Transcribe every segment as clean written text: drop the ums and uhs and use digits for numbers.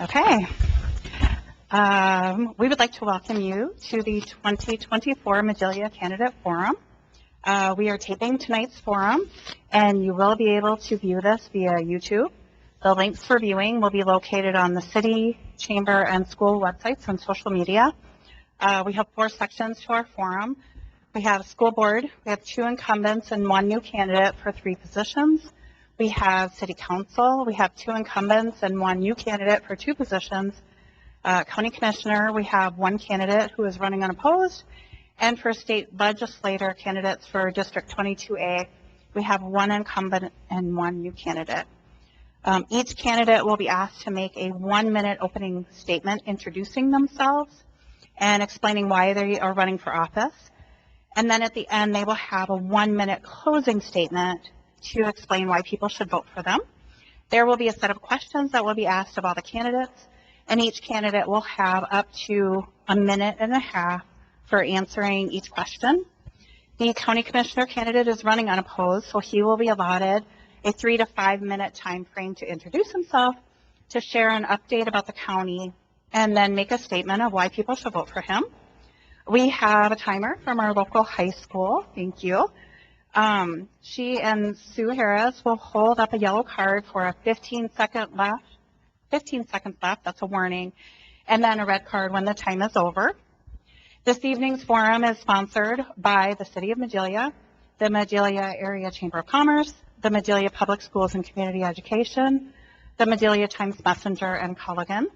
Okay. We would like to welcome you to the 2024 Madelia Candidate Forum. We are taping tonight's forum, and you will be able to view this via YouTube. The links for viewing will be located on the city, chamber, and school websites and social media. We have 4 sections to our forum. We have school board, we have 2 incumbents and 1 new candidate for 3 positions. We have city council, we have 2 incumbents and 1 new candidate for 2 positions. County commissioner, we have 1 candidate who is running unopposed. And for state legislator candidates for District 22A, we have 1 incumbent and 1 new candidate. Each candidate will be asked to make a 1-minute opening statement introducing themselves and explaining why they are running for office. And then at the end, they will have a 1-minute closing statement to explain why people should vote for them. There will be a set of questions that will be asked of all the candidates, and each candidate will have up to 1.5 minutes for answering each question. The county commissioner candidate is running unopposed, so he will be allotted a 3 to 5 minute time frame to introduce himself, to share an update about the county, and then make a statement of why people should vote for him. We have a timer from our local high school. Thank you. She and Sue Harris will hold up a yellow card for a 15 seconds left, that's a warning, and then a red card when the time is over. This evening's forum is sponsored by the City of Madelia, the Madelia Area Chamber of Commerce, the Madelia Public Schools and Community Education, the Madelia Times-Messenger, and Culligan.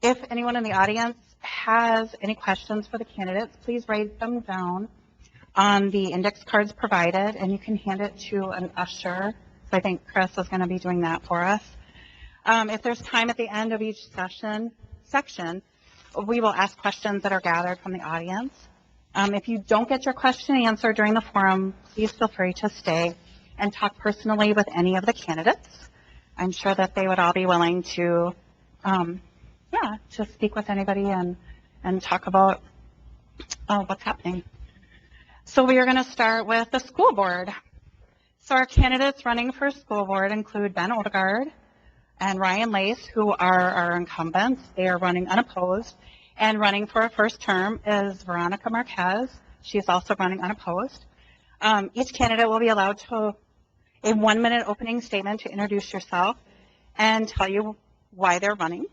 If anyone in the audience has any questions for the candidates, please write them down on the index cards provided, and you can hand it to an usher. So I think Chris is going to be doing that for us. If there's time at the end of each section, we will ask questions that are gathered from the audience. If you don't get your question answered during the forum, please feel free to stay and talk personally with any of the candidates. I'm sure that they would all be willing to speak with anybody and talk about what's happening. So we are going to start with the school board. So our candidates running for school board include Ben Odegaard and Ryan Lace, who are our incumbents. They are running unopposed. And running for a first term is Veronica Marquez. She is also running unopposed. Each candidate will be allowed a 1-minute opening statement to introduce yourself and tell you why they're running.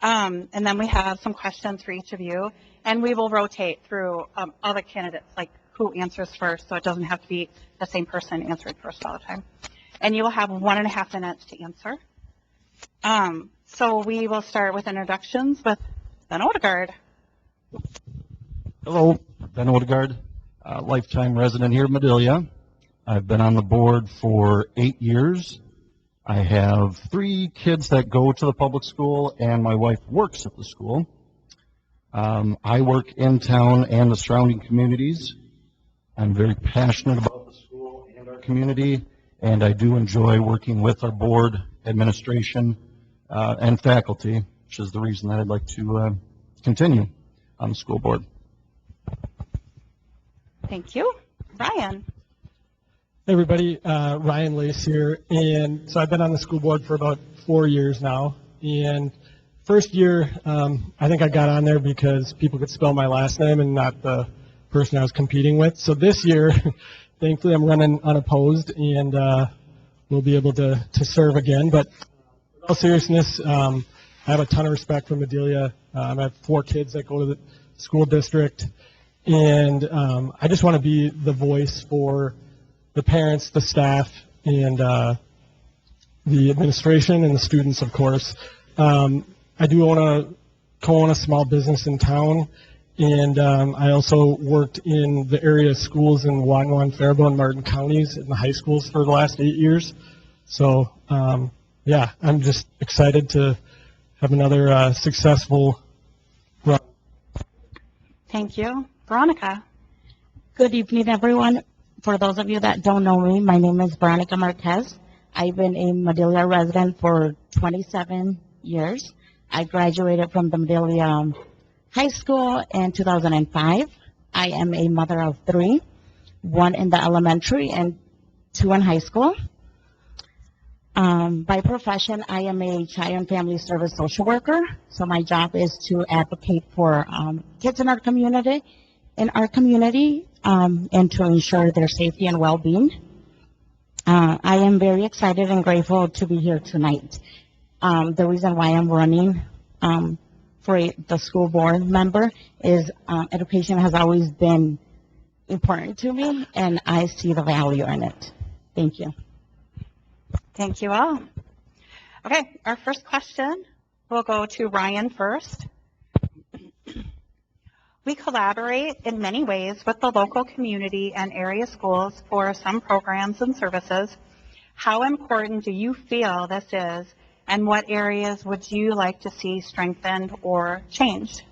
And then we have some questions for each of you, and we will rotate through all the candidates, like who answers first, so it doesn't have to be the same person answering first all the time. And you will have 1.5 minutes to answer. So we will start with introductions with Ben Odegaard. Hello, Ben Odegaard, lifetime resident here at Madelia. I've been on the board for 8 years. I have 3 kids that go to the public school, and my wife works at the school. I work in town and the surrounding communities. I'm very passionate about the school and our community, and I do enjoy working with our board, administration, and faculty, which is the reason that I'd like to continue on the school board. Thank you. Ryan. Hey everybody, Ryan Lace here, and so I've been on the school board for about 4 years now, and first year I think I got on there because people could spell my last name and not the person I was competing with. So this year, thankfully I'm running unopposed, and we'll be able to serve again. But in all seriousness, I have a ton of respect for Madelia. I have 4 kids that go to the school district, and I just want to be the voice for the parents, the staff, and the administration and the students, of course. I do co-own a small business in town, and I also worked in the area schools in Watonwan, Faribault, and Martin counties in the high schools for the last 8 years. So, I'm just excited to have another successful run. Thank you. Veronica. Good evening, everyone. For those of you that don't know me, my name is Veronica Marquez. I've been a Madelia resident for 27 years. I graduated from the Madelia High School in 2005. I am a mother of 3, 1 in the elementary and 2 in high school. By profession, I am a child and family service social worker. So my job is to advocate for kids in our community, and to ensure their safety and well-being. I am very excited and grateful to be here tonight. The reason why I'm running for the school board member is education has always been important to me, and I see the value in it. Thank you. Thank you all. Okay, our first question will go to Ryan first. We collaborate in many ways with the local community and area schools for some programs and services. How important do you feel this is, and what areas would you like to see strengthened or changed?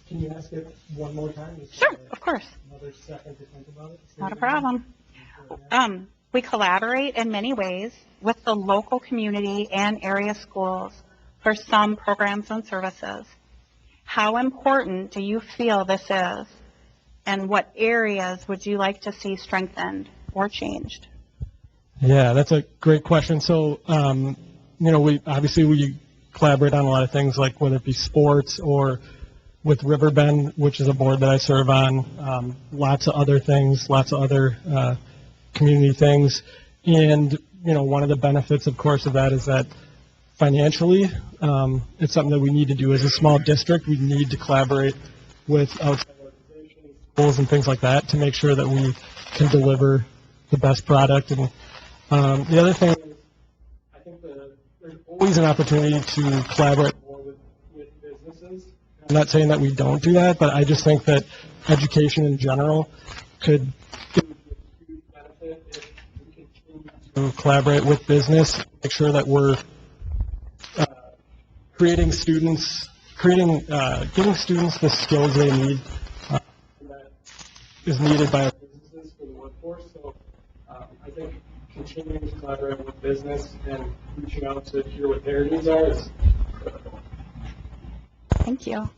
Can you ask it one more time? Sure, of course. Another second to think about it? Not a problem. We collaborate in many ways with the local community and area schools for some programs and services. How important do you feel this is, and what areas would you like to see strengthened or changed? Yeah, that's a great question. So, we collaborate on a lot of things, like whether it be sports or with Riverbend, which is a board that I serve on, lots of other things, lots of other community things. And, one of the benefits, of course, of that is that financially, it's something that we need to do as a small district. We need to collaborate with outside organizations, schools, and things like that to make sure that we can deliver the best product. And the other thing is, I think there's always an opportunity to collaborate more with businesses. I'm not saying that we don't do that, but I just think that education in general could give a huge benefit if we continue to collaborate with business, make sure that we're giving students the skills they need that is needed by our businesses for the workforce. So I think continuing to collaborate with business and reaching out to hear what their needs are is critical. Thank you.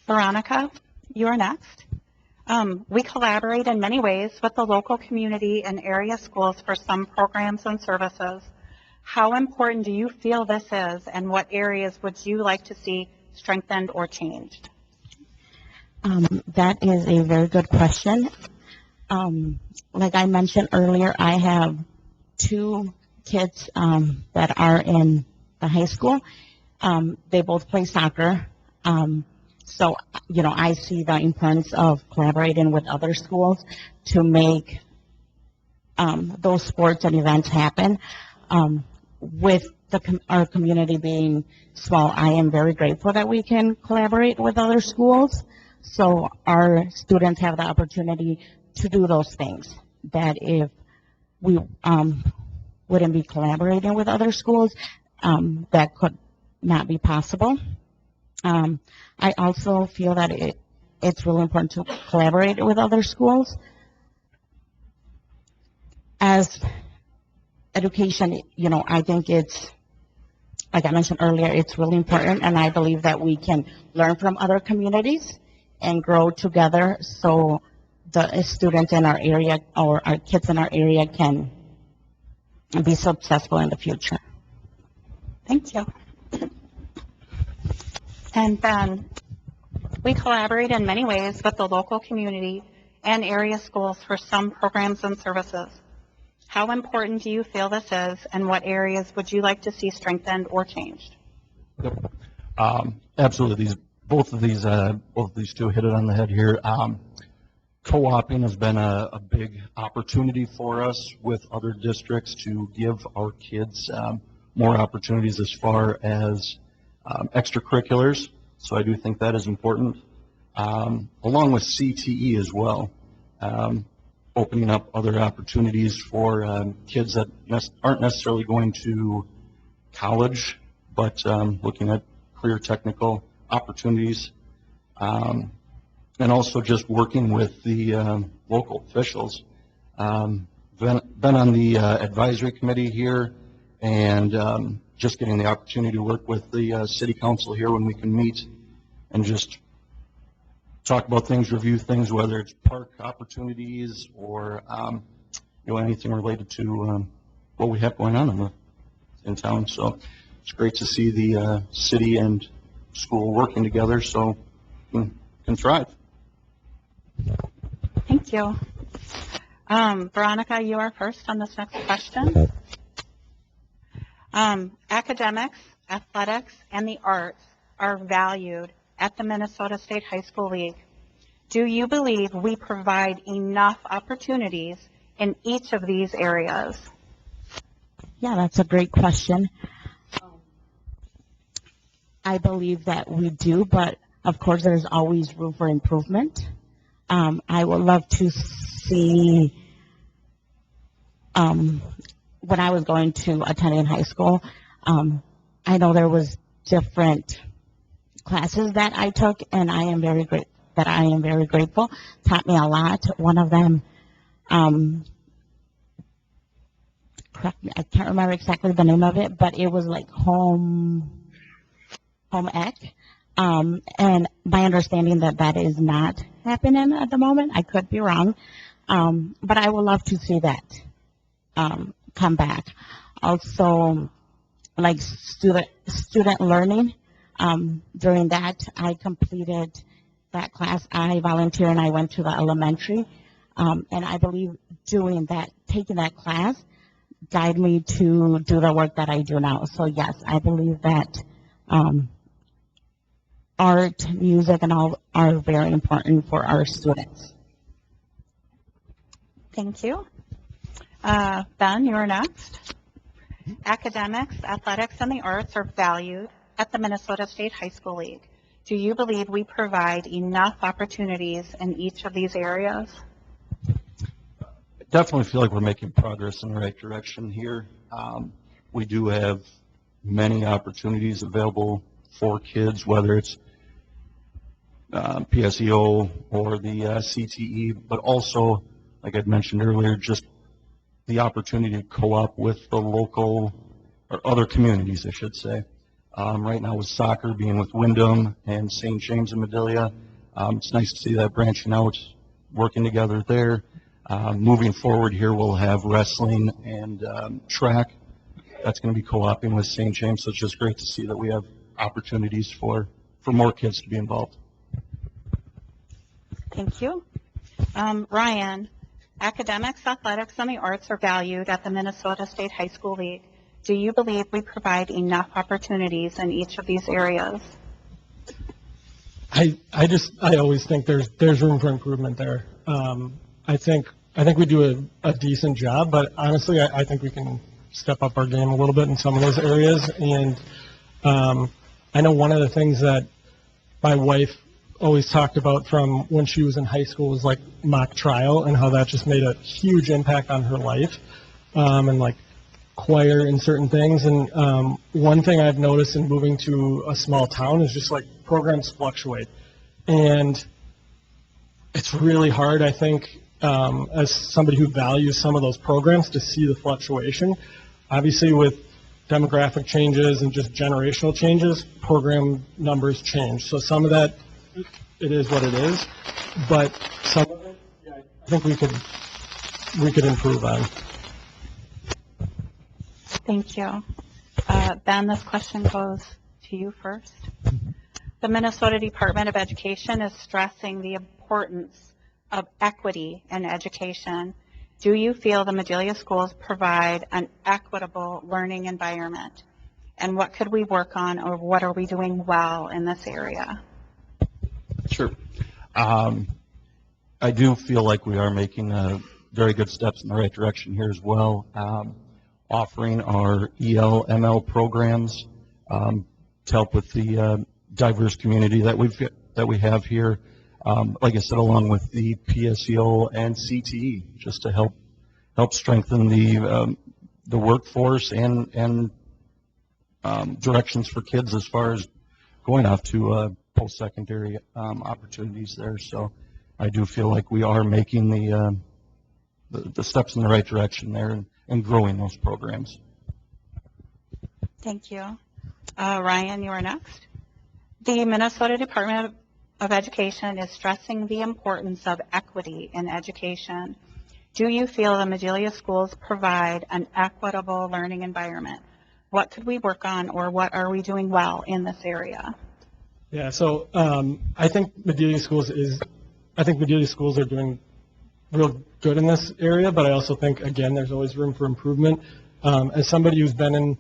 Veronica, you are next. We collaborate in many ways with the local community and area schools for some programs and services. How important do you feel this is, and what areas would you like to see strengthened or changed? That is a very good question. Like I mentioned earlier, I have two kids that are in the high school. They both play soccer. So, I see the importance of collaborating with other schools to make those sports and events happen. With our community being small, I am very grateful that we can collaborate with other schools, so our students have the opportunity to do those things that if we wouldn't be collaborating with other schools, that could not be possible. I also feel that it's really important to collaborate with other schools. As education, I think it's, like I mentioned earlier, it's really important, and I believe that we can learn from other communities and grow together so the students in our area or our kids in our area can be successful in the future. Thank you. And then we collaborate in many ways with the local community and area schools for some programs and services. How important do you feel this is, and what areas would you like to see strengthened or changed? Yep. Absolutely. Both of these two hit it on the head here. Co-oping has been a big opportunity for us with other districts to give our kids more opportunities as far as extracurriculars. So I do think that is important, along with CTE as well. Opening up other opportunities for kids that aren't necessarily going to college, but looking at career technical opportunities, and also just working with the local officials. Been on the advisory committee here, and just getting the opportunity to work with the city council here when we can meet and just talk about things, review things, whether it's park opportunities or anything related to what we have going on in town. So it's great to see the city and school working together so we can thrive. Thank you. Veronica, you are first on this next question. Academics, athletics, and the arts are valued at the Minnesota State High School League. Do you believe we provide enough opportunities in each of these areas? Yeah, that's a great question. I believe that we do, but of course there's always room for improvement. I would love to see, when I was going to attending high school, I know there was different classes that I took, and I am very grateful. Taught me a lot. One of them, correct me, I can't remember exactly the name of it, but it was like home ec. And my understanding that is not happening at the moment. I could be wrong. But I would love to see that come back. Also, like student learning. During that, I completed that class. I volunteered and I went to the elementary. And I believe doing that, taking that class, guide me to do the work that I do now. So yes, I believe that art, music, and all are very important for our students. Thank you. Ben, you're next. Academics, athletics, and the arts are valued at the Minnesota State High School League. Do you believe we provide enough opportunities in each of these areas? I definitely feel like we're making progress in the right direction here. We do have many opportunities available for kids, whether it's PSEO or the CTE, but also, like I'd mentioned earlier, just the opportunity to co-op with the local or other communities, I should say. Right now with soccer being with Wyndham and St. James and Medilia, it's nice to see that branching out, working together there. Moving forward here, we'll have wrestling and track. That's going to be co-oping with St. James, so it's just great to see that we have opportunities for more kids to be involved. Thank you. Ryan, academics, athletics, and the arts are valued at the Minnesota State High School League. Do you believe we provide enough opportunities in each of these areas? I always think there's room for improvement there. I think we do a decent job, but honestly, I think we can step up our game a little bit in some of those areas. And I know one of the things that my wife always talked about from when she was in high school was like mock trial and how that just made a huge impact on her life, and like choir and certain things. And one thing I've noticed in moving to a small town is just like programs fluctuate. And it's really hard, I think, as somebody who values some of those programs to see the fluctuation. Obviously with demographic changes and just generational changes, program numbers change. So some of that, it is what it is, but some of it, yeah, I think we could improve on. Thank you. Ben, this question goes to you first. The Minnesota Department of Education is stressing the importance of equity in education. Do you feel the Medilia schools provide an equitable learning environment? And what could we work on, or what are we doing well in this area? Sure. I do feel like we are making very good steps in the right direction here as well. Offering our EL, ML programs to help with the diverse community that we have here. Like I said, along with the PSEO and CTE, just to help strengthen the workforce and directions for kids as far as going off to post-secondary opportunities there. So I do feel like we are making the steps in the right direction there and growing those programs. Thank you. Ryan, you are next. The Minnesota Department of Education is stressing the importance of equity in education. Do you feel the Madelia schools provide an equitable learning environment? What could we work on, or what are we doing well in this area? Yeah, so I think Madelia Schools are doing real good in this area, but I also think, again, there's always room for improvement. As somebody who's been in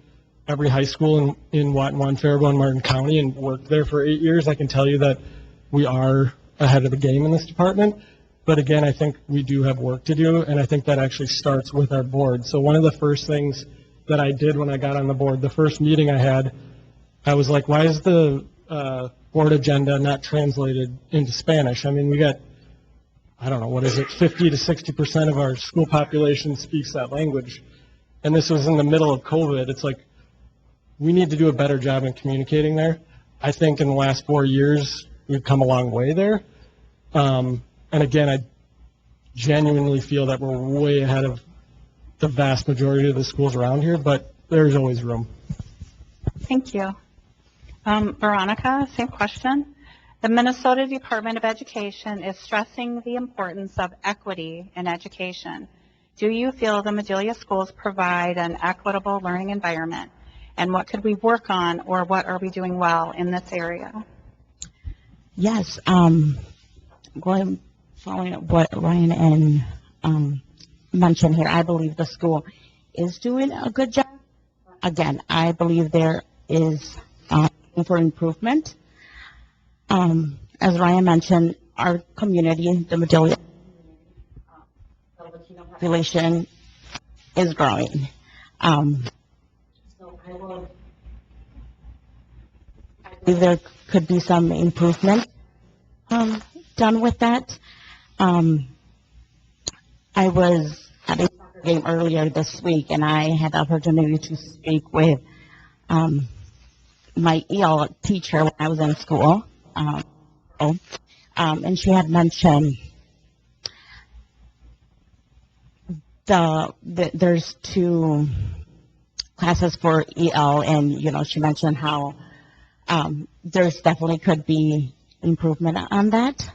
every high school in Watonwan, Faribault, and Martin County and worked there for 8 years, I can tell you that we are ahead of the game in this department. But again, I think we do have work to do, and I think that actually starts with our board. So one of the first things that I did when I got on the board, the first meeting I had, I was like, why is the board agenda not translated into Spanish? I mean, we got, I don't know, what is it, 50 to 60% of our school population speaks that language. And this was in the middle of COVID. It's like, we need to do a better job in communicating there. I think in the last 4 years, we've come a long way there. And again, I genuinely feel that we're way ahead of the vast majority of the schools around here, but there's always room. Thank you. Veronica, same question. The Minnesota Department of Education is stressing the importance of equity in education. Do you feel the Madelia schools provide an equitable learning environment? And what could we work on, or what are we doing well in this area? Yes, following up what Ryan and mentioned here, I believe the school is doing a good job. Again, I believe there is room for improvement. As Ryan mentioned, our community, the Madelia Latino population, is growing. So I believe there could be some improvement done with that. I was at a soccer game earlier this week, and I had the opportunity to speak with my EL teacher when I was in school. And she had mentioned there's 2 classes for EL, and, you know, she mentioned how there's definitely could be improvement on that.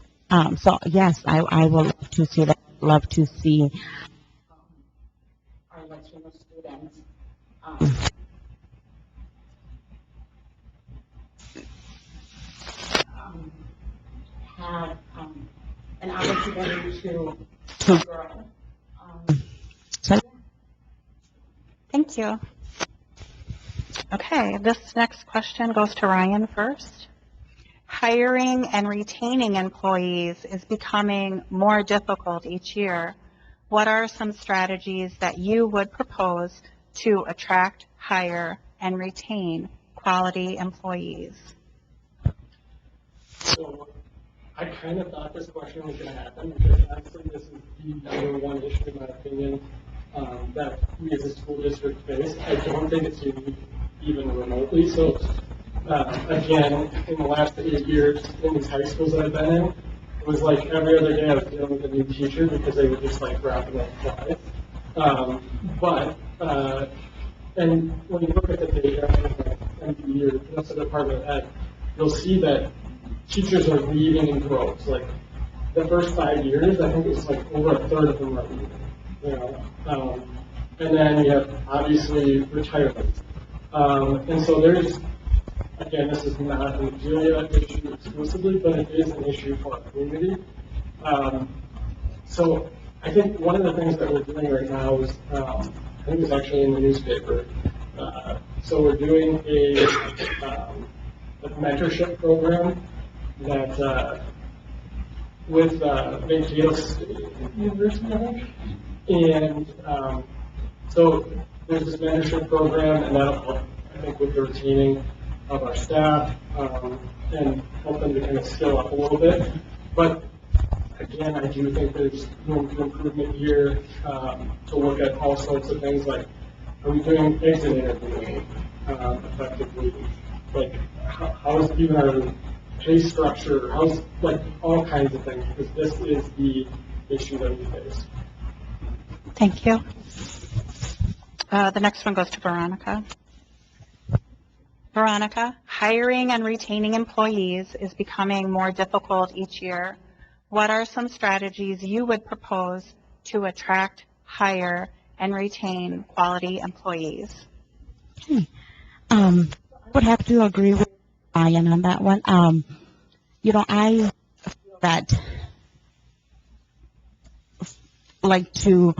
So yes, I would love to see that. Love to see our Latino students have an opportunity to grow. So Thank you. Okay, this next question goes to Ryan first. Hiring and retaining employees is becoming more difficult each year. What are some strategies that you would propose to attract, hire, and retain quality employees? So I kind of thought this question was going to happen, because honestly, this is the number one issue, in my opinion, that we as a school district face. I don't think it's unique even remotely. So again, in the last 8 years in these high schools that I've been in, it was like every other day I was dealing with a new teacher because they were just like rapid like flies. And when you look at the data from MPE or Minnesota Department of Ed, you'll see that teachers are leaving in droves. Like the first 5 years, I think it was like over a third of them are leaving. You know, and then you have obviously retirement. And so there's, again, this is not a Madelia issue exclusively, but it is an issue for our community. So I think one of the things that we're doing right now is, I think it's actually in the newspaper. So we're doing a mentorship program that with Mankato State University, I think. And so there's this mentorship program, and that'll help, I think, with the retaining of our staff and help them to kind of skill up a little bit. But again, I do think there's room for improvement here to look at all sorts of things like, are we doing exit interviewing effectively? Like, how's even our pay structure? How's, like, all kinds of things, because this is the issue that we face. Thank you. The next one goes to Veronica. Veronica, hiring and retaining employees is becoming more difficult each year. What are some strategies you would propose to attract, hire, and retain quality employees? Would have to agree with Ryan on that one. I feel that like to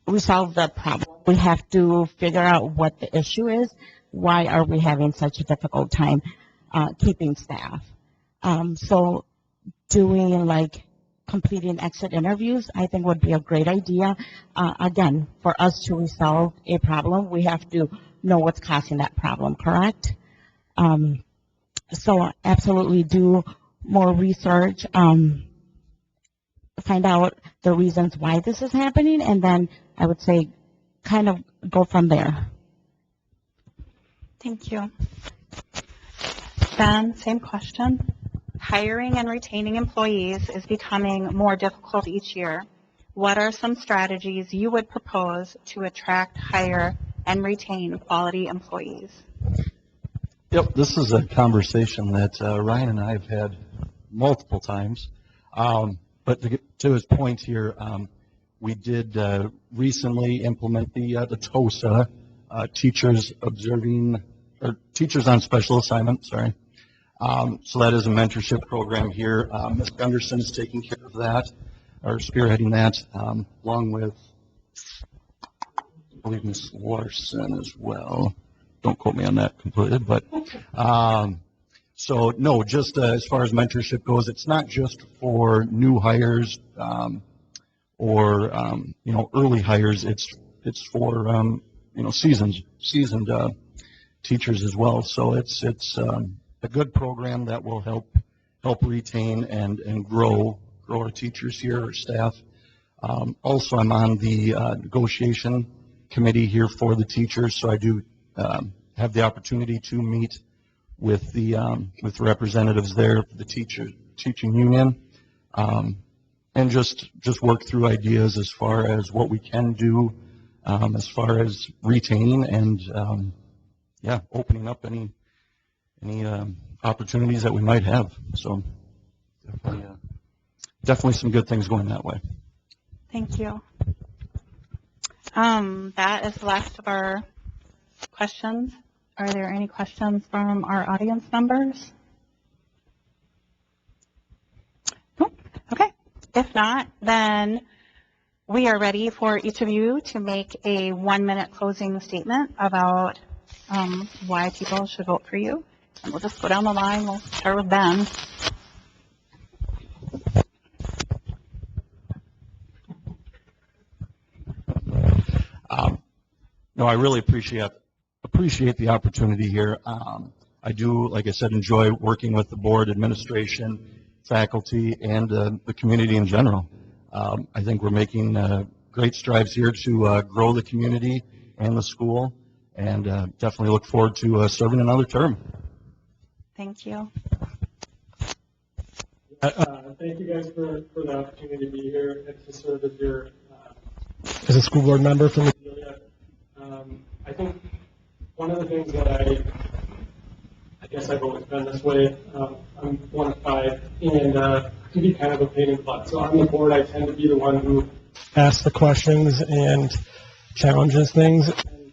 resolve the problem, we have to figure out what the issue is. Why are we having such a difficult time keeping staff? So doing like completing exit interviews, I think would be a great idea. Again, for us to resolve a problem, we have to know what's causing that problem, correct? So absolutely do more research, find out the reasons why this is happening, and then I would say kind of go from there. Thank you. Ben, same question. Hiring and retaining employees is becoming more difficult each year. What are some strategies you would propose to attract, hire, and retain quality employees? Yep, this is a conversation that Ryan and I have had multiple times. But to get to his point here, we did recently implement the TOSA, Teachers on Special Assignment, sorry. So that is a mentorship program here. Ms. Gunderson is taking care of that, or spearheading that, along with, I believe, Ms. Larson as well. Don't quote me on that completely, but so no, just as far as mentorship goes, it's not just for new hires or early hires. It's for seasoned teachers as well. So it's a good program that will help retain and grow our teachers here, our staff. Also, I'm on the negotiation committee here for the teachers, so I do have the opportunity to meet with the representatives there, the teaching union, and just work through ideas as far as what we can do as far as retaining and opening up any opportunities that we might have. So definitely some good things going that way. Thank you. That is the last of our questions. Are there any questions from our audience members? Nope. Okay. If not, then we are ready for each of you to make a 1-minute closing statement about why people should vote for you. And we'll just go down the line. We'll start with Ben. No, I really appreciate the opportunity here. I do, like I said, enjoy working with the board, administration, faculty, and the community in general. I think we're making great strides here to grow the community and the school, and definitely look forward to serving another term. Thank you. Thank you guys for the opportunity to be here and to serve as a school board member from Adelia. I think one of the things that I guess I've always been this way. I'm one of 5, and I can be kind of a pain in the butt. So on the board, I tend to be the one who asks the questions and challenges things. And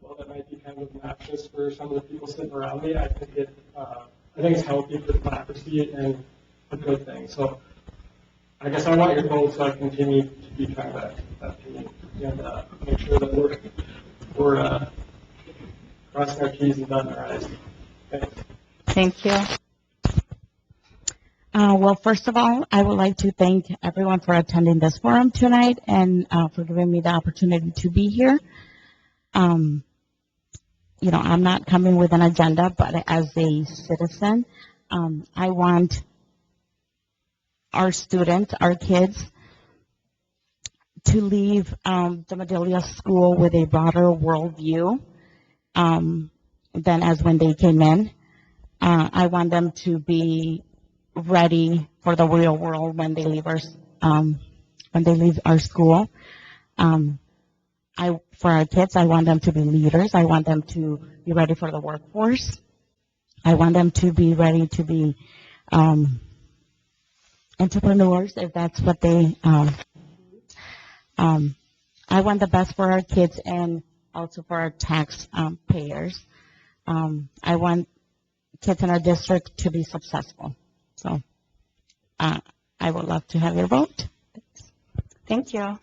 while that might be kind of obnoxious for some of the people sitting around me, I think it's healthy for democracy and a good thing. So I guess I want your vote so I continue to be kind of that community and make sure that we're crossing our T's and dotting our I's. Thanks. Thank you. Well, first of all, I would like to thank everyone for attending this forum tonight and for giving me the opportunity to be here. I'm not coming with an agenda, but as a citizen, I want our students, our kids, to leave the Madelia School with a broader worldview than as when they came in. I want them to be ready for the real world when they leave our school. For our kids, I want them to be leaders. I want them to be ready for the workforce. I want them to be ready to be entrepreneurs, if that's what they I want the best for our kids and also for our tax payers. I want kids in our district to be successful. So I would love to have your vote. Thank you.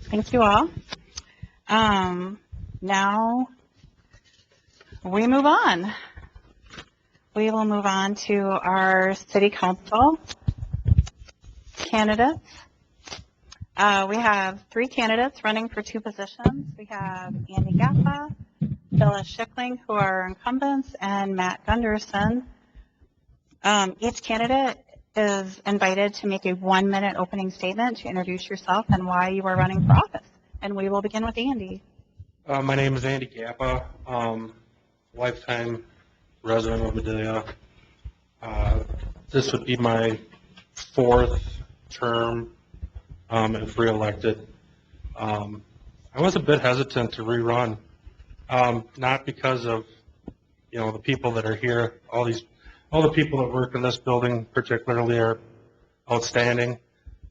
Thank you all. Now we move on. We will move on to our city council candidates. We have 3 candidates running for 2 positions. We have Andy Gappa, Phyllis Schickling, who are incumbents, and Matt Gunderson. Each candidate is invited to make a 1-minute opening statement to introduce yourself and why you are running for office. And we will begin with Andy. My name is Andy Gappa, lifetime resident of Madelia. This would be my 4th term if reelected. I was a bit hesitant to rerun, not because of the people that are here. All the people that work in this building particularly are outstanding,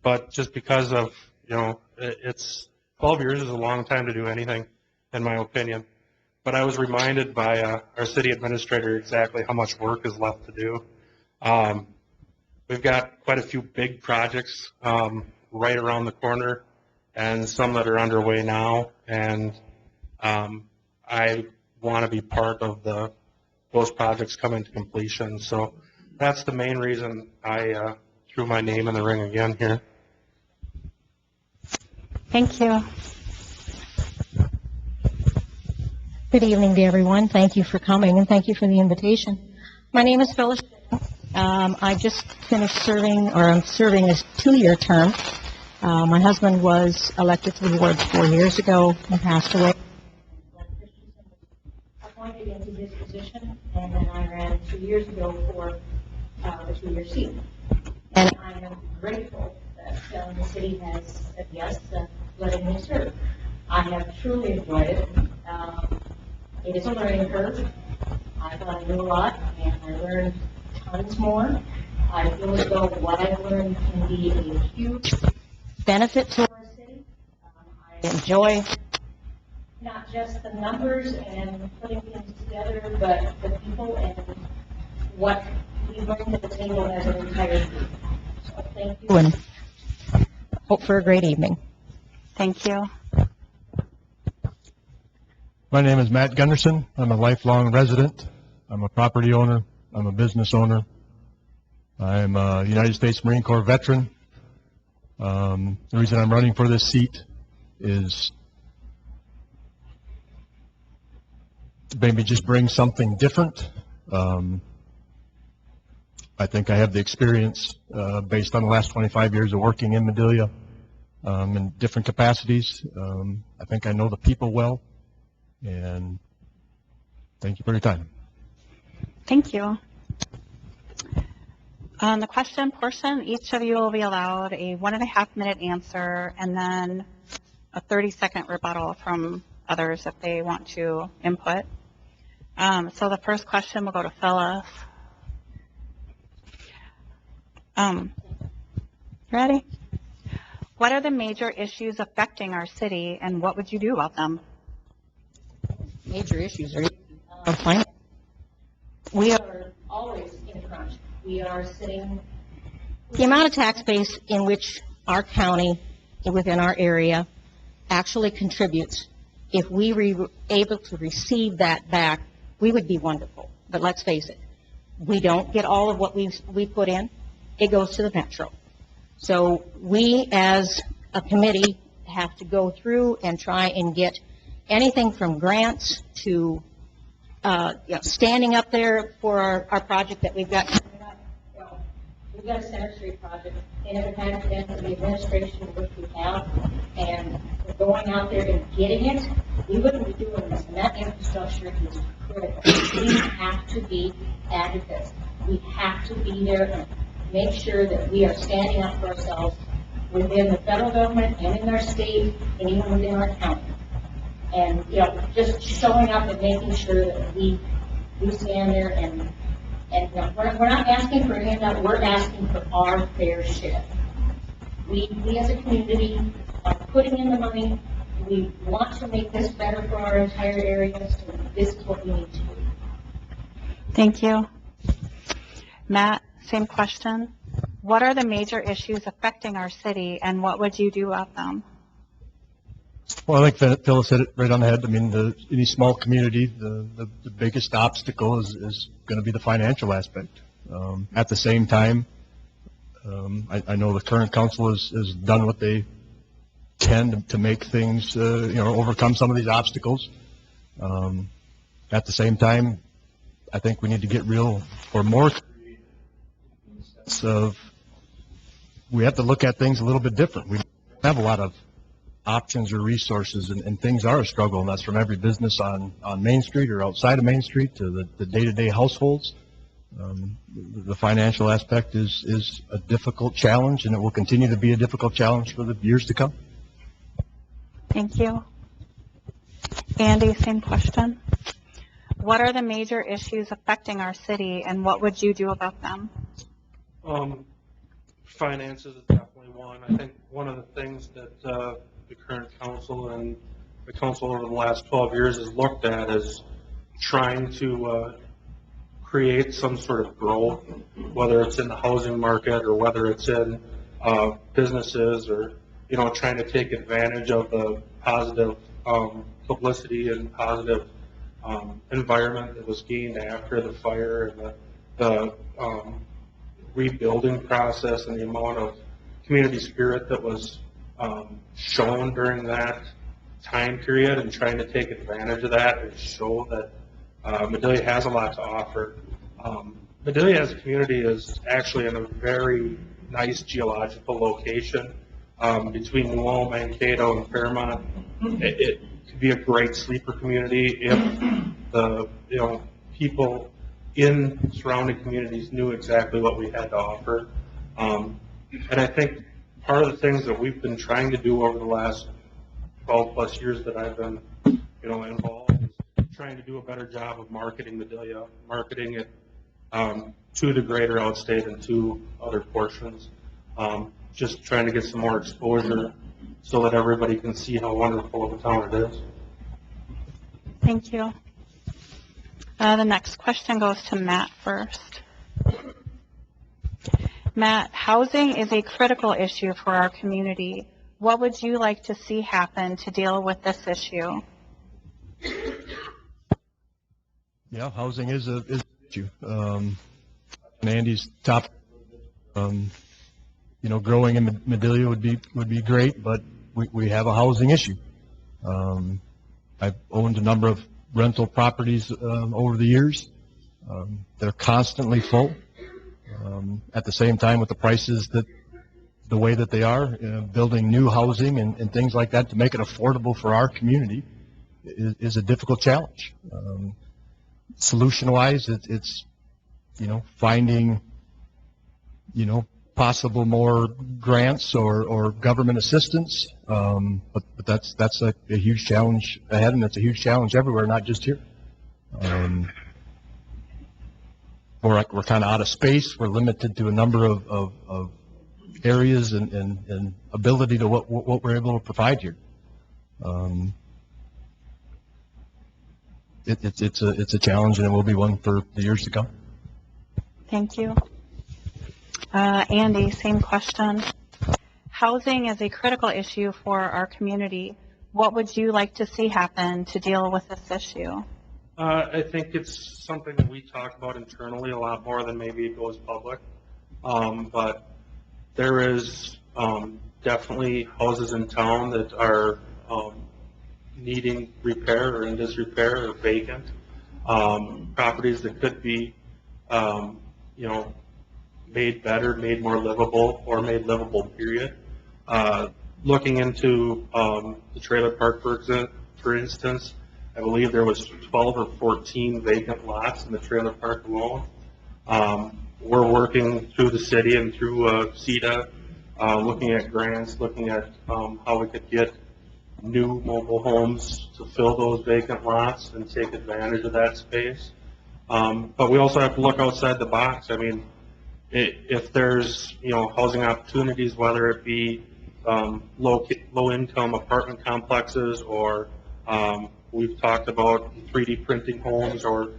but just because of it's 12 years is a long time to do anything, in my opinion. But I was reminded by our city administrator exactly how much work is left to do. We've got quite a few big projects right around the corner, and some that are underway now. And I want to be part of those projects coming to completion. So that's the main reason I threw my name in the ring again here. Thank you. Good evening to everyone. Thank you for coming and thank you for the invitation. My name is Phyllis. I just finished serving, or I'm serving a 2-year term. My husband was elected to the board 4 years ago and passed away. Appointed into this position, and then I ran 2 years ago for the 2-year seat. And I am grateful that the city has said yes to letting me serve. I have truly enjoyed it. It is a learning curve. I thought I knew a lot, and I learned tons more. I feel as though what I've learned can be a huge benefit to our city. I enjoy not just the numbers and putting things together, but the people and what we bring to the table as an entire group. So thank you, and hope for a great evening. Thank you. My name is Matt Gunderson. I'm a lifelong resident. I'm a property owner. I'm a business owner. I'm a United States Marine Corps veteran. The reason I'm running for this seat is to maybe just bring something different. I think I have the experience based on the last 25 years of working in Madelia in different capacities. I think I know the people well. And thank you for your time. Thank you. On the question portion, each of you will be allowed a 1.5-minute answer and then a 30-second rebuttal from others if they want to input. So the first question will go to Phyllis. Ready? What are the major issues affecting our city, and what would you do about them? Major issues are finance. We are always in crunch. We are sitting, the amount of tax base in which our county, within our area, actually contributes. If we were able to receive that back, we would be wonderful. But let's face it, we don't get all of what we put in. It goes to the metro. So we, as a committee, have to go through and try and get anything from grants to standing up there for our project that we've got coming up. Well, we've got a Center Street project, and if it hadn't been for the administration which we have, and going out there and getting it, we wouldn't be doing this. And that infrastructure is critical. We have to be advocates. We have to be there and make sure that we are standing up for ourselves within the federal government and in our state and even within our county. And, just showing up and making sure that we stand there and we're not asking for a handout, we're asking for our fair share. We as a community are putting in the money. We want to make this better for our entire area, so this is what we need to do. Thank you. Matt, same question. What are the major issues affecting our city, and what would you do about them? Well, I think Phyllis hit it right on the head. I mean, any small community, the biggest obstacle is going to be the financial aspect. At the same time, I know the current council has done what they can to make things, overcome some of these obstacles. At the same time, I think we need to get real or more of, we have to look at things a little bit different. We don't have a lot of options or resources, and things are a struggle, and that's from every business on Main Street or outside of Main Street to the day-to-day households. The financial aspect is a difficult challenge, and it will continue to be a difficult challenge for the years to come. Thank you. Andy, same question. What are the major issues affecting our city, and what would you do about them? Finances is definitely one. I think one of the things that the current council and the council over the last 12 years has looked at is trying to create some sort of growth, whether it's in the housing market or whether it's in businesses, or trying to take advantage of the positive publicity and positive environment that was gained after the fire, and the rebuilding process, and the amount of community spirit that was shown during that time period, and trying to take advantage of that and show that Madelia has a lot to offer. Madelia as a community is actually in a very nice geological location between New Ulm, Mankato, and Fairmont. It could be a great sleeper community if the people in surrounding communities knew exactly what we had to offer. And I think part of the things that we've been trying to do over the last 12 plus years that I've been, involved, is trying to do a better job of marketing Madelia, marketing it to the greater outstate and to other portions. Just trying to get some more exposure so that everybody can see how wonderful of a town it is. Thank you. The next question goes to Matt first. Matt, housing is a critical issue for our community. What would you like to see happen to deal with this issue? Yeah, housing is an issue. Andy's top, growing in Madelia would be great, but we have a housing issue. I've owned a number of rental properties over the years. They're constantly full. At the same time, with the prices the way that they are, building new housing and things like that to make it affordable for our community is a difficult challenge. Solution-wise, it's finding possible more grants or government assistance, but that's a huge challenge ahead, and it's a huge challenge everywhere, not just here. We're kind of out of space. We're limited to a number of areas and ability to what we're able to provide here. It's a challenge, and it will be one for the years to come. Thank you. Andy, same question. Housing is a critical issue for our community. What would you like to see happen to deal with this issue? I think it's something that we talk about internally a lot more than maybe it goes public. But there is definitely houses in town that are needing repair or in disrepair or vacant. Properties that could be, made better, made more livable, or made livable, period. Looking into the trailer park, for instance, I believe there was 12 or 14 vacant lots in the trailer park alone. We're working through the city and through CETA, looking at grants, looking at how we could get new mobile homes to fill those vacant lots and take advantage of that space. But we also have to look outside the box. I mean, if there's housing opportunities, whether it be low-income apartment complexes, or we've talked about 3D printing homes, or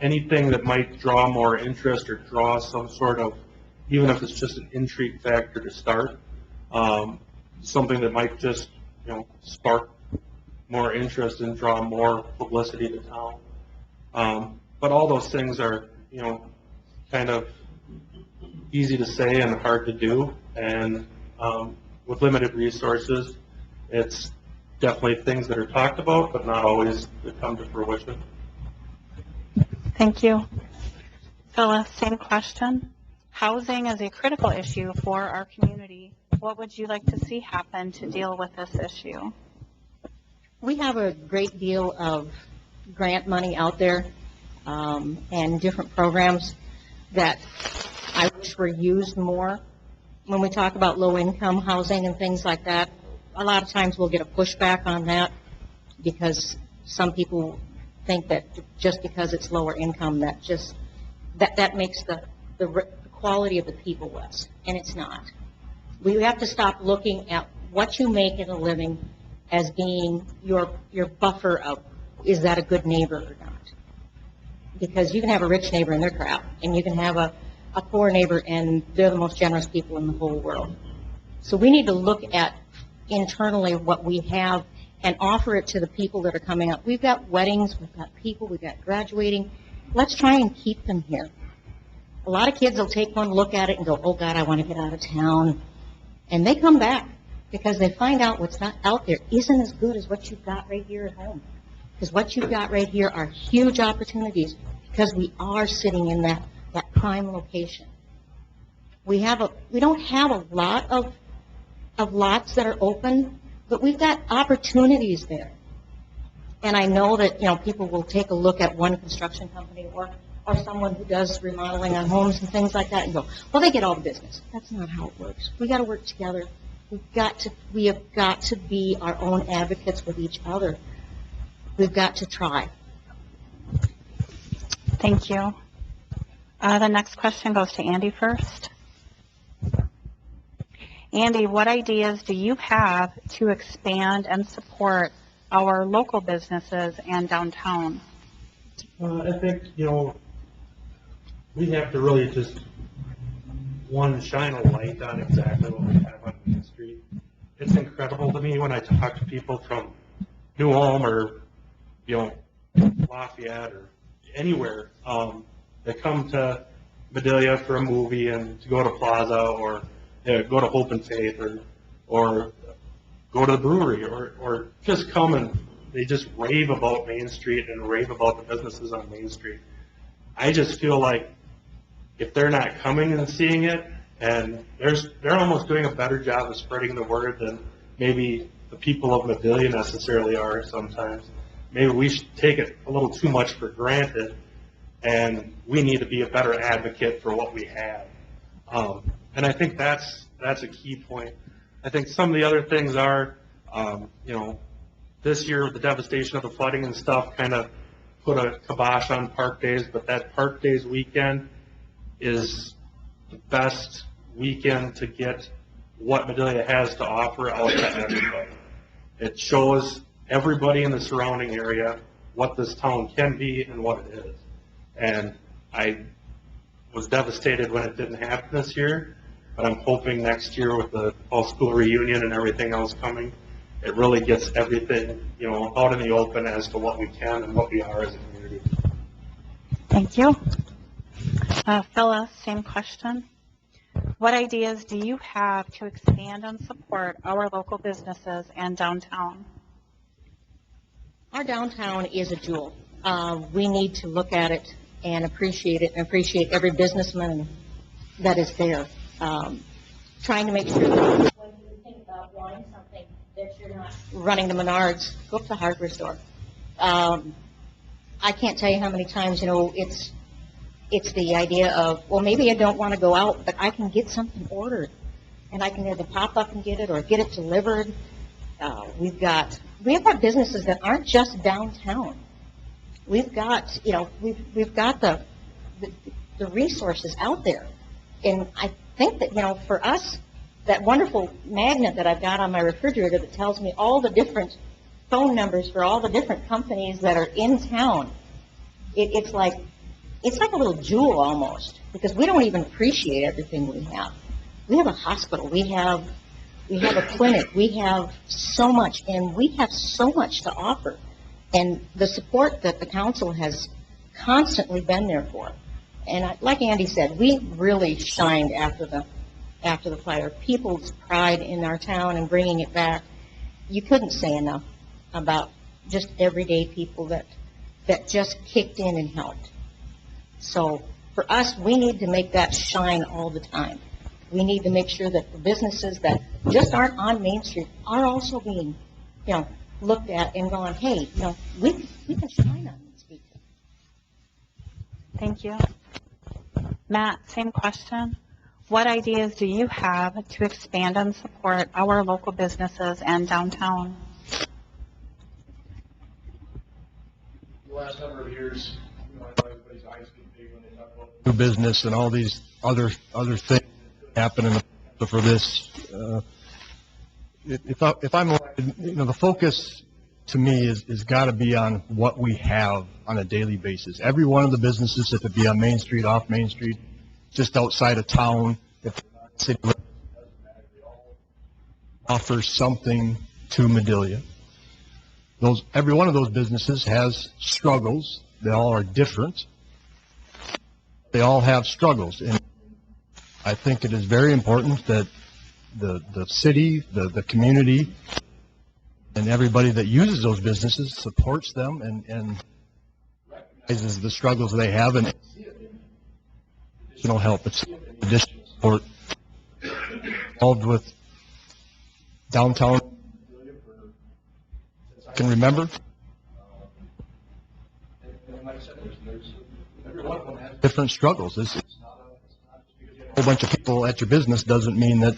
anything that might draw more interest or draw some sort of, even if it's just an intrigue factor to start, something that might just spark more interest and draw more publicity to town. But all those things are kind of easy to say and hard to do, and with limited resources, it's definitely things that are talked about, but not always that come to fruition. Thank you. Phyllis, same question. Housing is a critical issue for our community. What would you like to see happen to deal with this issue? We have a great deal of grant money out there and different programs that I wish were used more. When we talk about low-income housing and things like that, a lot of times we'll get a pushback on that because some people think that just because it's lower income, that makes the quality of the people less, and it's not. We have to stop looking at what you make in a living as being your buffer of, is that a good neighbor or not? Because you can have a rich neighbor and they're crap, and you can have a poor neighbor and they're the most generous people in the whole world. So we need to look at internally what we have and offer it to the people that are coming up. We've got weddings, we've got people, we've got graduating. Let's try and keep them here. A lot of kids will take one look at it and go, oh God, I want to get out of town. And they come back because they find out what's not out there isn't as good as what you've got right here at home. Because what you've got right here are huge opportunities because we are sitting in that prime location. We don't have a lot of lots that are open, but we've got opportunities there. And I know that, people will take a look at one construction company or someone who does remodeling on homes and things like that and go, well, they get all the business. That's not how it works. We got to work together. We have got to be our own advocates with each other. We've got to try. Thank you. The next question goes to Andy first. Andy, what ideas do you have to expand and support our local businesses and downtown? I think, we have to really just, shine a light on exactly what we have on Main Street. It's incredible to me when I talk to people from New Ulm or, Lafayette or anywhere, that come to Madelia for a movie and to go to Plaza or go to Hope and Faith or go to the brewery or just come and they just rave about Main Street and rave about the businesses on Main Street. I just feel like if they're not coming and seeing it, and they're almost doing a better job of spreading the word than maybe the people of Madelia necessarily are sometimes. Maybe we should take it a little too much for granted, and we need to be a better advocate for what we have. And I think that's a key point. I think some of the other things are, this year with the devastation of the flooding and stuff kind of put a kibosh on Park Days, but that Park Days weekend is the best weekend to get what Madelia has to offer out to everybody. It shows everybody in the surrounding area what this town can be and what it is. And I was devastated when it didn't happen this year, but I'm hoping next year with the all-school reunion and everything else coming, it really gets everything, out in the open as to what we can and what we are as a community. Thank you. Phyllis, same question. What ideas do you have to expand and support our local businesses and downtown? Our downtown is a jewel. We need to look at it and appreciate it and appreciate every businessman that is there. Trying to make sure that when you think about wanting something that you're not running to Menards, go to the hardware store. I can't tell you how many times, it's the idea of, well, maybe I don't want to go out, but I can get something ordered. And I can either pop up and get it or get it delivered. We have got businesses that aren't just downtown. We've got, we've got the resources out there. And I think that, for us, that wonderful magnet that I've got on my refrigerator that tells me all the different phone numbers for all the different companies that are in town. It's like a little jewel almost, because we don't even appreciate everything we have. We have a hospital, we have a clinic, we have so much, and we have so much to offer. And the support that the council has constantly been there for. And like Andy said, we really shined after the fire. People's pride in our town and bringing it back, you couldn't say enough about just everyday people that just kicked in and helped. So for us, we need to make that shine all the time. We need to make sure that the businesses that just aren't on Main Street are also being, looked at and going, hey, we can shine on these people. Thank you. Matt, same question. What ideas do you have to expand and support our local businesses and downtown? The last number of years, I know everybody's eyes get big when they talk about new business and all these other things happening for this. If I'm elected, the focus to me is got to be on what we have on a daily basis. Every one of the businesses, if it be on Main Street, off Main Street, just outside of town, if city offers something to Madelia. Every one of those businesses has struggles. They all are different. They all have struggles, and I think it is very important that the city, the community, and everybody that uses those businesses supports them and recognizes the struggles they have and additional help. It's additional support involved with downtown. I can remember. And like I said, every one of them has different struggles. It's not a whole bunch of people at your business doesn't mean that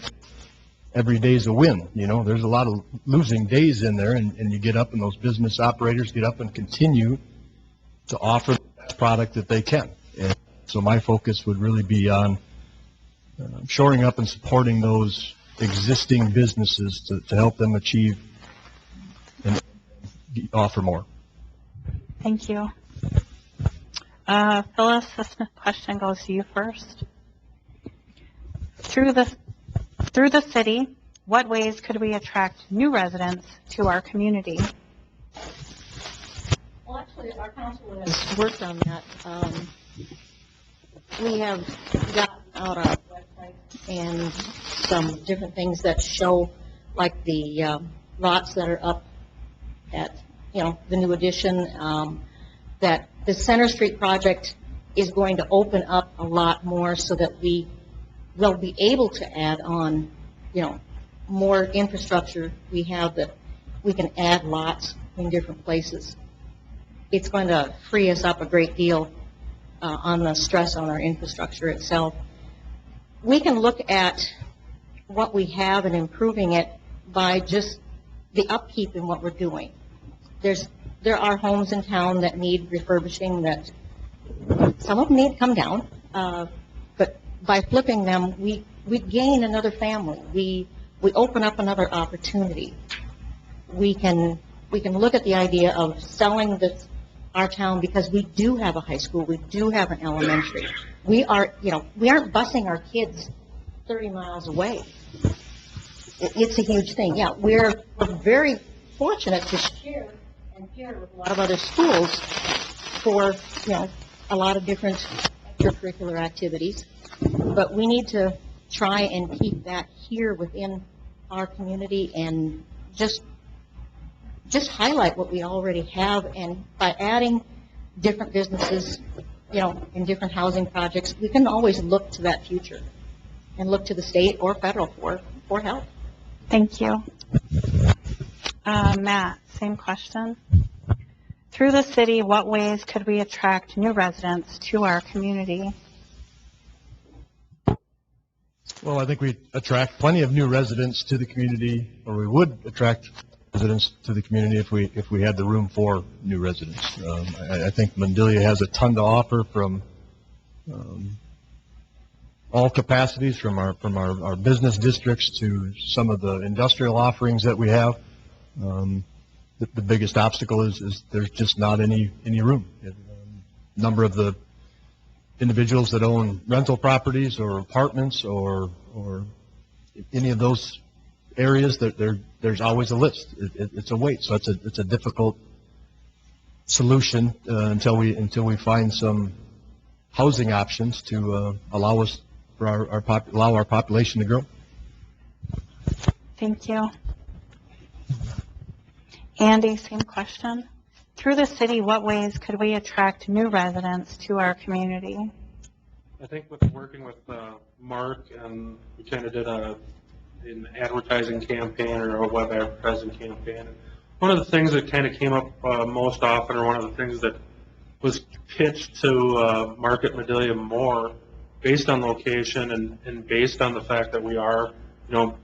every day is a win. There's a lot of losing days in there, and you get up, and those business operators get up and continue to offer the best product that they can. And so my focus would really be on shoring up and supporting those existing businesses to help them achieve and offer more. Thank you. Phyllis, this question goes to you first. Through the city, what ways could we attract new residents to our community? Well, actually, our council has worked on that. We have gotten out our website and some different things that show, like the lots that are up at, the new addition, that the Center Street project is going to open up a lot more so that we will be able to add on, more infrastructure. We have that we can add lots in different places. It's going to free us up a great deal on the stress on our infrastructure itself. We can look at what we have and improving it by just the upkeep in what we're doing. There are homes in town that need refurbishing, that some of them need to come down, but by flipping them, we gain another family. We open up another opportunity. We can look at the idea of selling our town, because we do have a high school, we do have an elementary. We aren't busing our kids 30 miles away. It's a huge thing. Yeah, we're very fortunate to share with a lot of other schools for, a lot of different extracurricular activities. But we need to try and keep that here within our community and just highlight what we already have. And by adding different businesses, in different housing projects, we can always look to that future and look to the state or federal for help. Thank you. Matt, same question. Through the city, what ways could we attract new residents to our community? Well, I think we attract plenty of new residents to the community, or we would attract residents to the community if we had the room for new residents. I think Madelia has a ton to offer from all capacities, from our business districts to some of the industrial offerings that we have. The biggest obstacle is there's just not any room. Number of the individuals that own rental properties or apartments or any of those areas, there's always a list. It's a wait, so it's a difficult solution until we find some housing options to allow our population to grow. Thank you. Andy, same question. Through the city, what ways could we attract new residents to our community? I think with working with Mark, and we kind of did an advertising campaign or a web advertising campaign. One of the things that kind of came up most often, or one of the things that was pitched to market Madelia more, based on location and based on the fact that we are,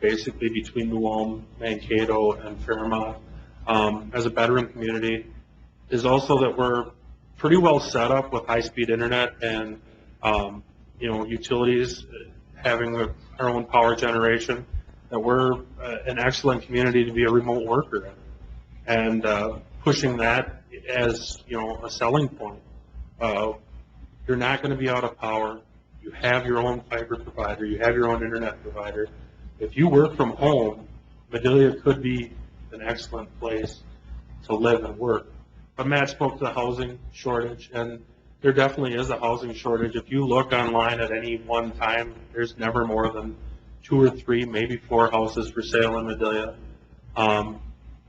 basically between New Ulm, Mankato, and Fairmont, as a veteran community, is also that we're pretty well set up with high-speed internet and utilities, having our own power generation, that we're an excellent community to be a remote worker in, and pushing that as a selling point. You're not going to be out of power. You have your own fiber provider. You have your own internet provider. If you work from home, Madelia could be an excellent place to live and work. But Matt spoke to the housing shortage, and there definitely is a housing shortage. If you look online at any one time, there's never more than 2 or 3, maybe 4 houses for sale in Madelia.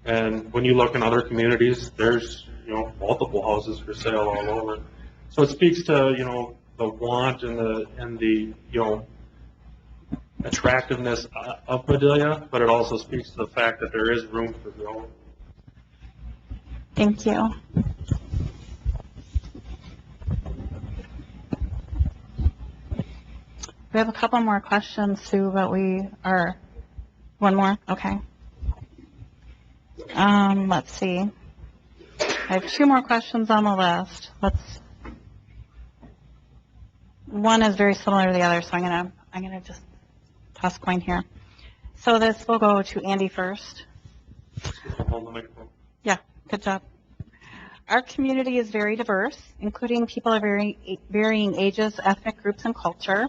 And when you look in other communities, there's multiple houses for sale all over. So it speaks to the want and the attractiveness of Madelia, but it also speaks to the fact that there is room for growth. Thank you. We have a couple more questions, Sue, but one more? Okay. Let's see. I have 2 more questions on the list. One is very similar to the other, so I'm gonna just toss a coin here. So this will go to Andy first. Hold the microphone. Yeah, good job. Our community is very diverse, including people of varying ages, ethnic groups, and culture.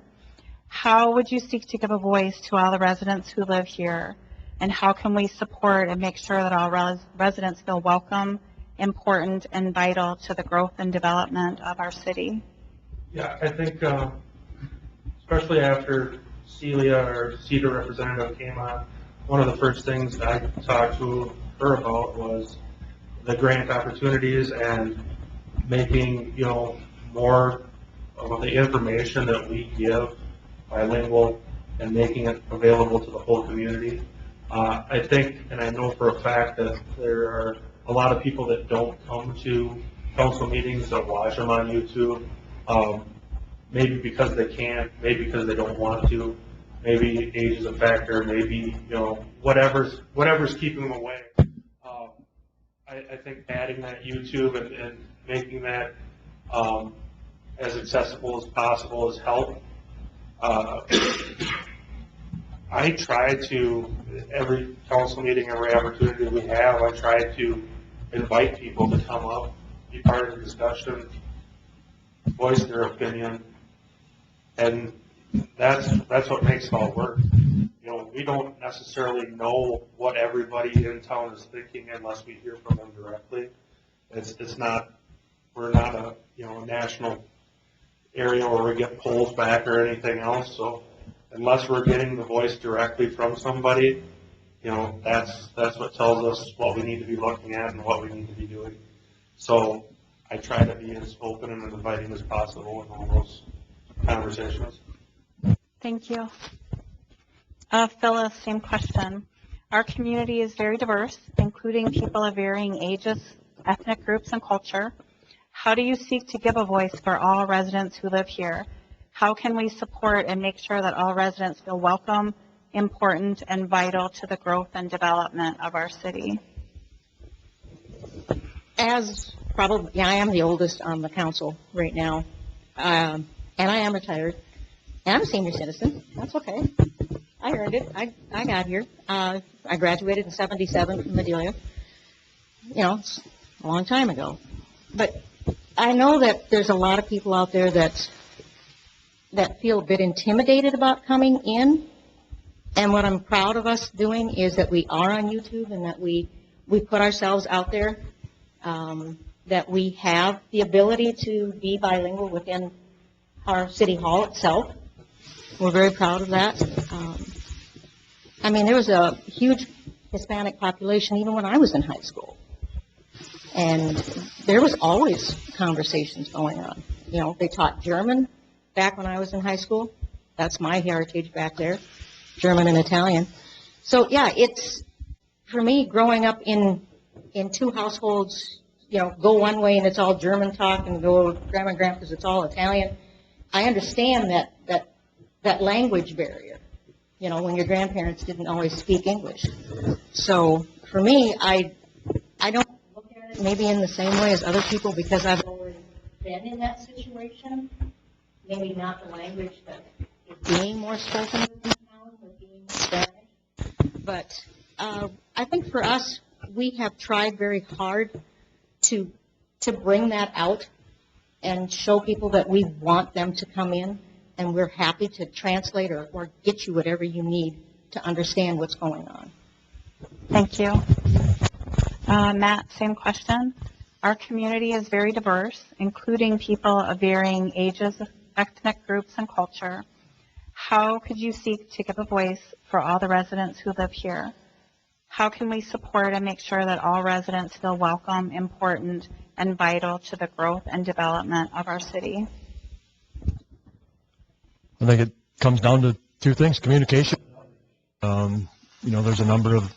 How would you seek to give a voice to all the residents who live here? And how can we support and make sure that all residents feel welcome, important, and vital to the growth and development of our city? Yeah, I think especially after Celia, our CEDAR representative, came on, one of the first things that I talked to her about was the grant opportunities and making, more of the information that we give bilingual and making it available to the whole community. I think, and I know for a fact, that there are a lot of people that don't come to council meetings, that watch them on YouTube, maybe because they can't, maybe because they don't want to, maybe age is a factor, maybe, whatever's keeping them away. I think adding that YouTube and making that as accessible as possible has helped. I try to, every council meeting, every opportunity we have, I try to invite people to come up, be part of the discussion, voice their opinion, and that's what makes it all work. We don't necessarily know what everybody in town is thinking unless we hear from them directly. We're not a national area where we get polls back or anything else. So unless we're getting the voice directly from somebody, that's what tells us what we need to be looking at and what we need to be doing. So I try to be as open and inviting as possible in all those conversations. Thank you. Phyllis, same question. Our community is very diverse, including people of varying ages, ethnic groups, and culture. How do you seek to give a voice for all residents who live here? How can we support and make sure that all residents feel welcome, important, and vital to the growth and development of our city? I am the oldest on the council right now, and I am retired. And I'm a senior citizen. That's okay. I earned it. I got here. I graduated in 77 from Adelia. You know, it's a long time ago. But I know that there's a lot of people out there that feel a bit intimidated about coming in. And what I'm proud of us doing is that we are on YouTube and that we put ourselves out there, that we have the ability to be bilingual within our city hall itself. We're very proud of that. I mean, there was a huge Hispanic population even when I was in high school. And there was always conversations going on. You know, they taught German back when I was in high school. That's my heritage back there, German and Italian. So, yeah, it's, for me, growing up in two households, you know, go one way and it's all German talk, and go grandma and grandpa's, it's all Italian. I understand that language barrier, you know, when your grandparents didn't always speak English. So, for me, I don't look at it maybe in the same way as other people because I've already been in that situation. Maybe not the language that is being more spoken in town, but being Spanish. But I think for us, we have tried very hard to bring that out and show people that we want them to come in, and we're happy to translate or get you whatever you need to understand what's going on. Thank you. Matt, same question. Our community is very diverse, including people of varying ages, ethnic groups, and culture. How could you seek to give a voice for all the residents who live here? How can we support and make sure that all residents feel welcome, important, and vital to the growth and development of our city? I think it comes down to two things: communication. You know, there's a number of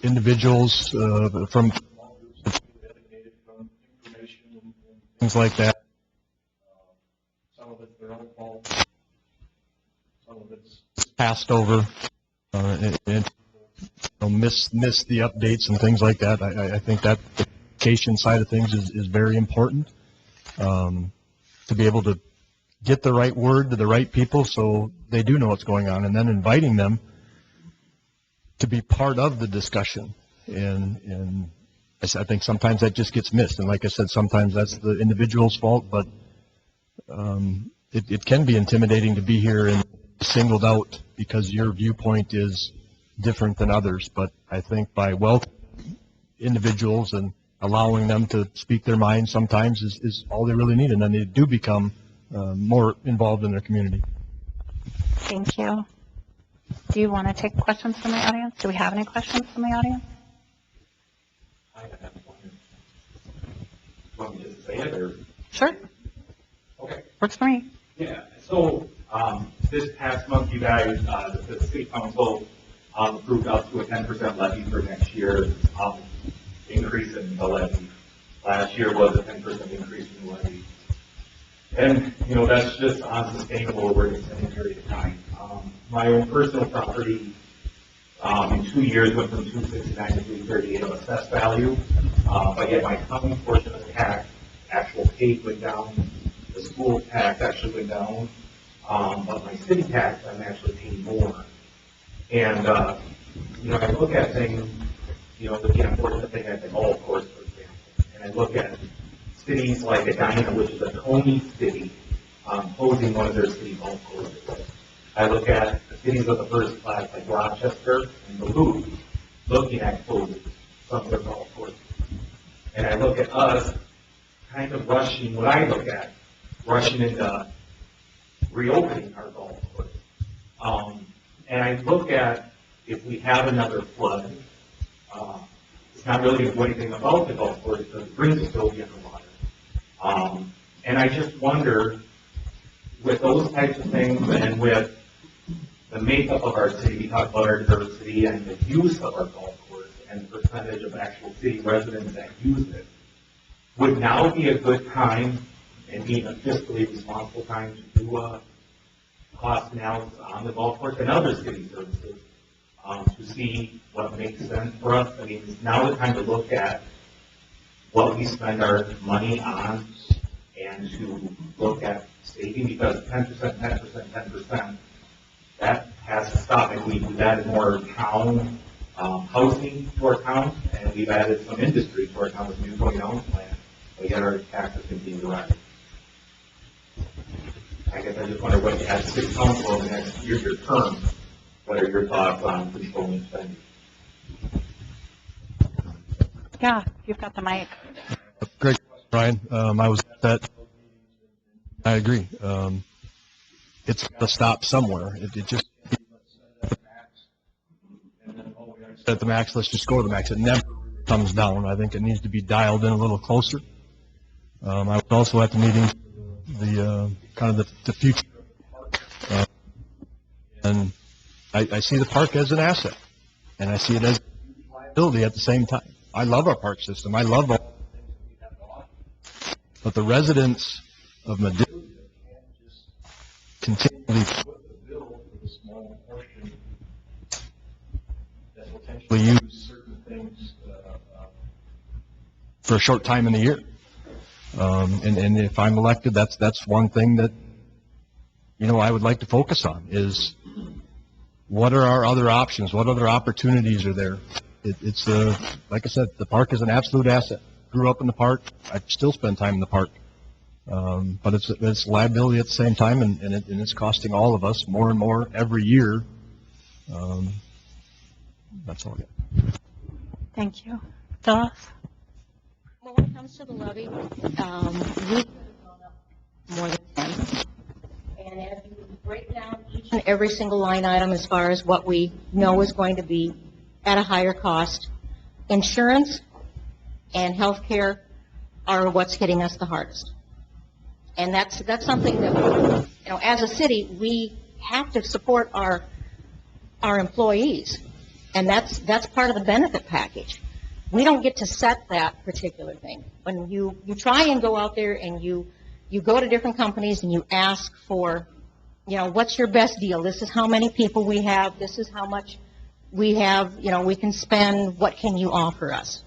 individuals from information and things like that. Some of it's their own fault. Some of it's passed over, and you know, miss the updates and things like that. I think that the communication side of things is very important, to be able to get the right word to the right people so they do know what's going on, and then inviting them to be part of the discussion. And I think sometimes that just gets missed. And like I said, sometimes that's the individual's fault, but it can be intimidating to be here and singled out because your viewpoint is different than others. But I think by welcoming individuals and allowing them to speak their minds sometimes is all they really need, and then they do become more involved in their community. Thank you. Do you want to take questions from the audience? Do we have any questions from the audience? I have one. Want me to just say it, or? Sure. Okay. Works for me. Yeah, so, this past month, you guys, the city council, approved up to a 10% levy for next year, increase in the levy. Last year was a 10% increase in the levy. And, you know, that's just unsustainable over an extended period of time. My own personal property, in 2 years went from 269 to 338 of assessed value, but yet my county portion of the tax, actual paid went down, the school tax actually went down, but my city tax, I'm actually paying more. And, you know, I look at things, you know, the unfortunate thing at the golf course, for example, and I look at cities like Edina, which is a Coney city, closing one of their city golf courses. I look at the cities of the first class like Rochester and Duluth, looking at closing some of their golf courses. And I look at us kind of rushing, what I look at, rushing into reopening our golf course. And I look at if we have another flood, it's not really going to do anything about the golf course because the brings will still be underwater. And I just wonder, with those types of things and with the makeup of our city, we talk about our diversity and the use of our golf course and the percentage of actual city residents that use it, would now be a good time and being a fiscally responsible time to do a cost analysis on the golf course and other city services to see what makes sense for us? I mean, it's now the time to look at what we spend our money on and trying to look at saving, because 10%, 10%, 10%, that has to stop. And we've added more town housing to our town, and we've added some industry to our town with new Tony Allen plan, but yet our taxes continue to rise. I guess I just wonder what, as city council over the next year, your term, what are your thoughts on controlling spending? Yeah, you've got the mic. Great, Brian. I was at that. I agree. It's got to stop somewhere. It just at the max. Let's just go to the max. It never comes down. I think it needs to be dialed in a little closer. I was also at the meeting, the kind of the future, and I see the park as an asset, and I see it as a liability at the same time. I love our park system. I love all the things that we have to offer. But the residents of Madelia can't just continually foot the bill for the small portion that potentially use certain things for a short time in the year. And if I'm elected, that's one thing that, I would like to focus on is what are our other options? What other opportunities are there? It's like I said, the park is an absolute asset. Grew up in the park. I still spend time in the park. But it's liability at the same time, and it's costing all of us more and more every year. That's all I got. Thank you. Phyllis? Well, when it comes to the levy, we could have gone up more than 10. And as you break down each and every single line item as far as what we know is going to be at a higher cost, insurance and health care are what's hitting us the hardest. And that's something that, as a city, we have to support our employees. And that's part of the benefit package. We don't get to set that particular thing. When you try and go out there and you go to different companies and you ask for, what's your best deal? This is how many people we have. This is how much we have, we can spend. What can you offer us?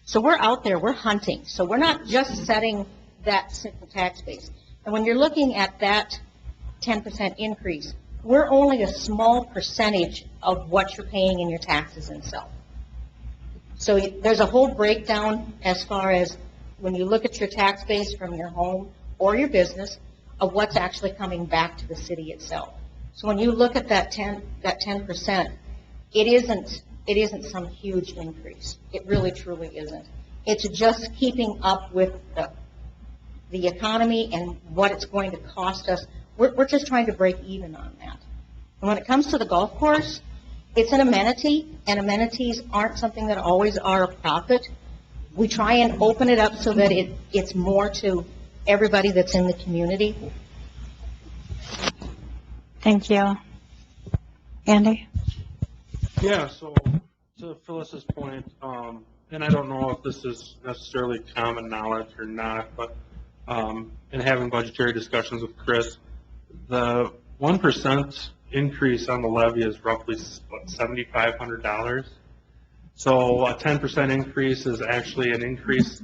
So we're out there, we're hunting. So we're not just setting that simple tax base. And when you're looking at that 10% increase, we're only a small percentage of what you're paying in your taxes itself. So there's a whole breakdown as far as when you look at your tax base from your home or your business of what's actually coming back to the city itself. So when you look at that 10%, it isn't some huge increase. It really, truly isn't. It's just keeping up with the economy and what it's going to cost us. We're just trying to break even on that. And when it comes to the golf course, it's an amenity, and amenities aren't something that always are a profit. We try and open it up so that it's more to everybody that's in the community. Thank you. Andy? Yeah, so to Phyllis's point, and I don't know if this is necessarily common knowledge or not, but in having budgetary discussions with Chris, the 1% increase on the levy is roughly, what, $7,500? So a 10% increase is actually an increase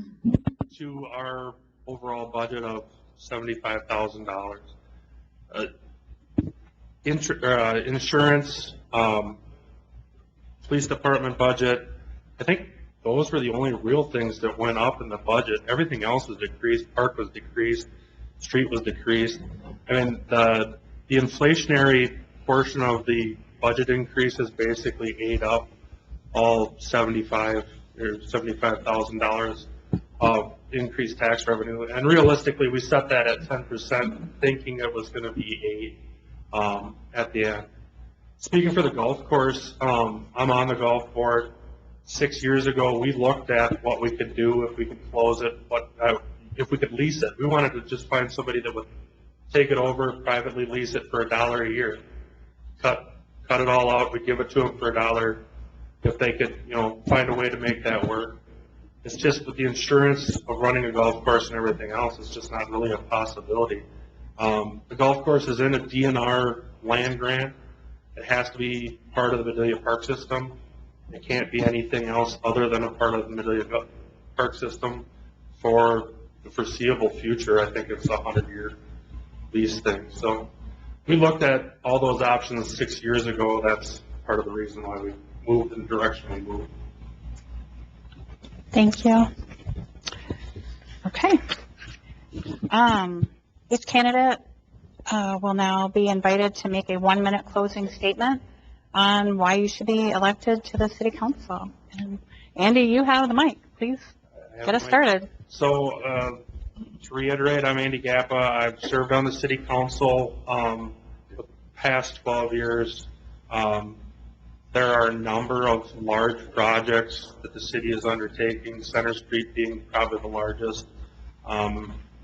to our overall budget of $75,000. Insurance, police department budget, I think those were the only real things that went up in the budget. Everything else was decreased. Park was decreased. Street was decreased. I mean, the inflationary portion of the budget increases basically ate up all $75,000 of increased tax revenue. And realistically, we set that at 10%, thinking it was going to be 8% at the end. Speaking for the golf course, I'm on the golf board. 6 years ago, we looked at what we could do if we could close it, if we could lease it. We wanted to just find somebody that would take it over, privately lease it for $1 a year. Cut it all out. We'd give it to them for $1 if they could, find a way to make that work. It's just with the insurance of running a golf course and everything else, it's just not really a possibility. The golf course is in a DNR land grant. It has to be part of the Madelia Park System. It can't be anything else other than a part of the Madelia Park System for the foreseeable future. I think it's a 100-year lease thing. So we looked at all those options 6 years ago. That's part of the reason why we moved in the direction we moved. Thank you. Okay. Each candidate will now be invited to make a 1-minute closing statement on why you should be elected to the city council. And Andy, you have the mic. Please get us started. So, to reiterate, I'm Andy Gappa. I've served on the city council the past 12 years. There are a number of large projects that the city is undertaking, Center Street being probably the largest.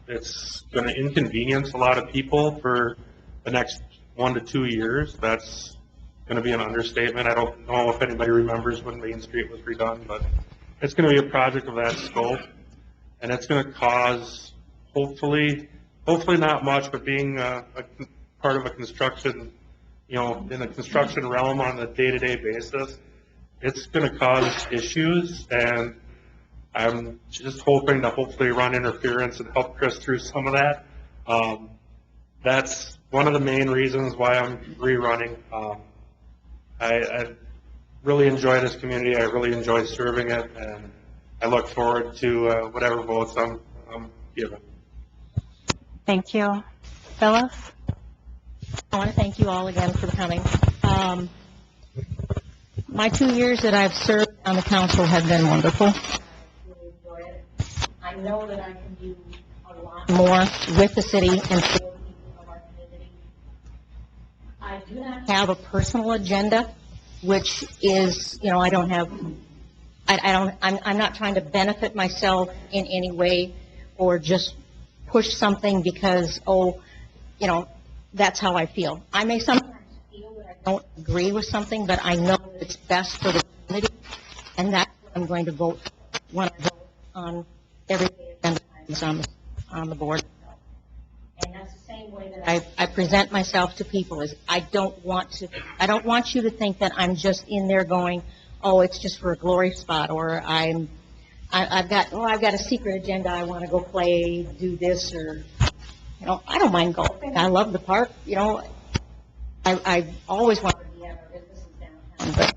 It's going to inconvenience a lot of people for the next 1 to 2 years. That's going to be an understatement. I don't know if anybody remembers when Main Street was redone, but it's going to be a project of that scope, and it's going to cause, hopefully not much, but being a part of a construction, in the construction realm on a day-to-day basis, it's going to cause issues, and I'm just hoping to hopefully run interference and help Chris through some of that. That's one of the main reasons why I'm rerunning. I really enjoy this community. I really enjoy serving it, and I look forward to whatever votes I'm given. Thank you. Phyllis? I want to thank you all again for coming. My 2 years that I've served on the council have been wonderful. I really enjoy it. I know that I can do a lot more with the city and for the people of our community. I do not have a personal agenda, which is, I'm not trying to benefit myself in any way or just push something because, that's how I feel. I may sometimes feel that I don't agree with something, but I know that it's best for the community, and that's what I'm going to vote when I vote on every agenda items on the board. And that's the same way that I present myself to people. Is I don't want you to think that I'm just in there going, oh, it's just for a glory spot, or I've got a secret agenda. I want to go play, do this, or I don't mind golfing. I love the park. I always wanted to have our businesses downtown, but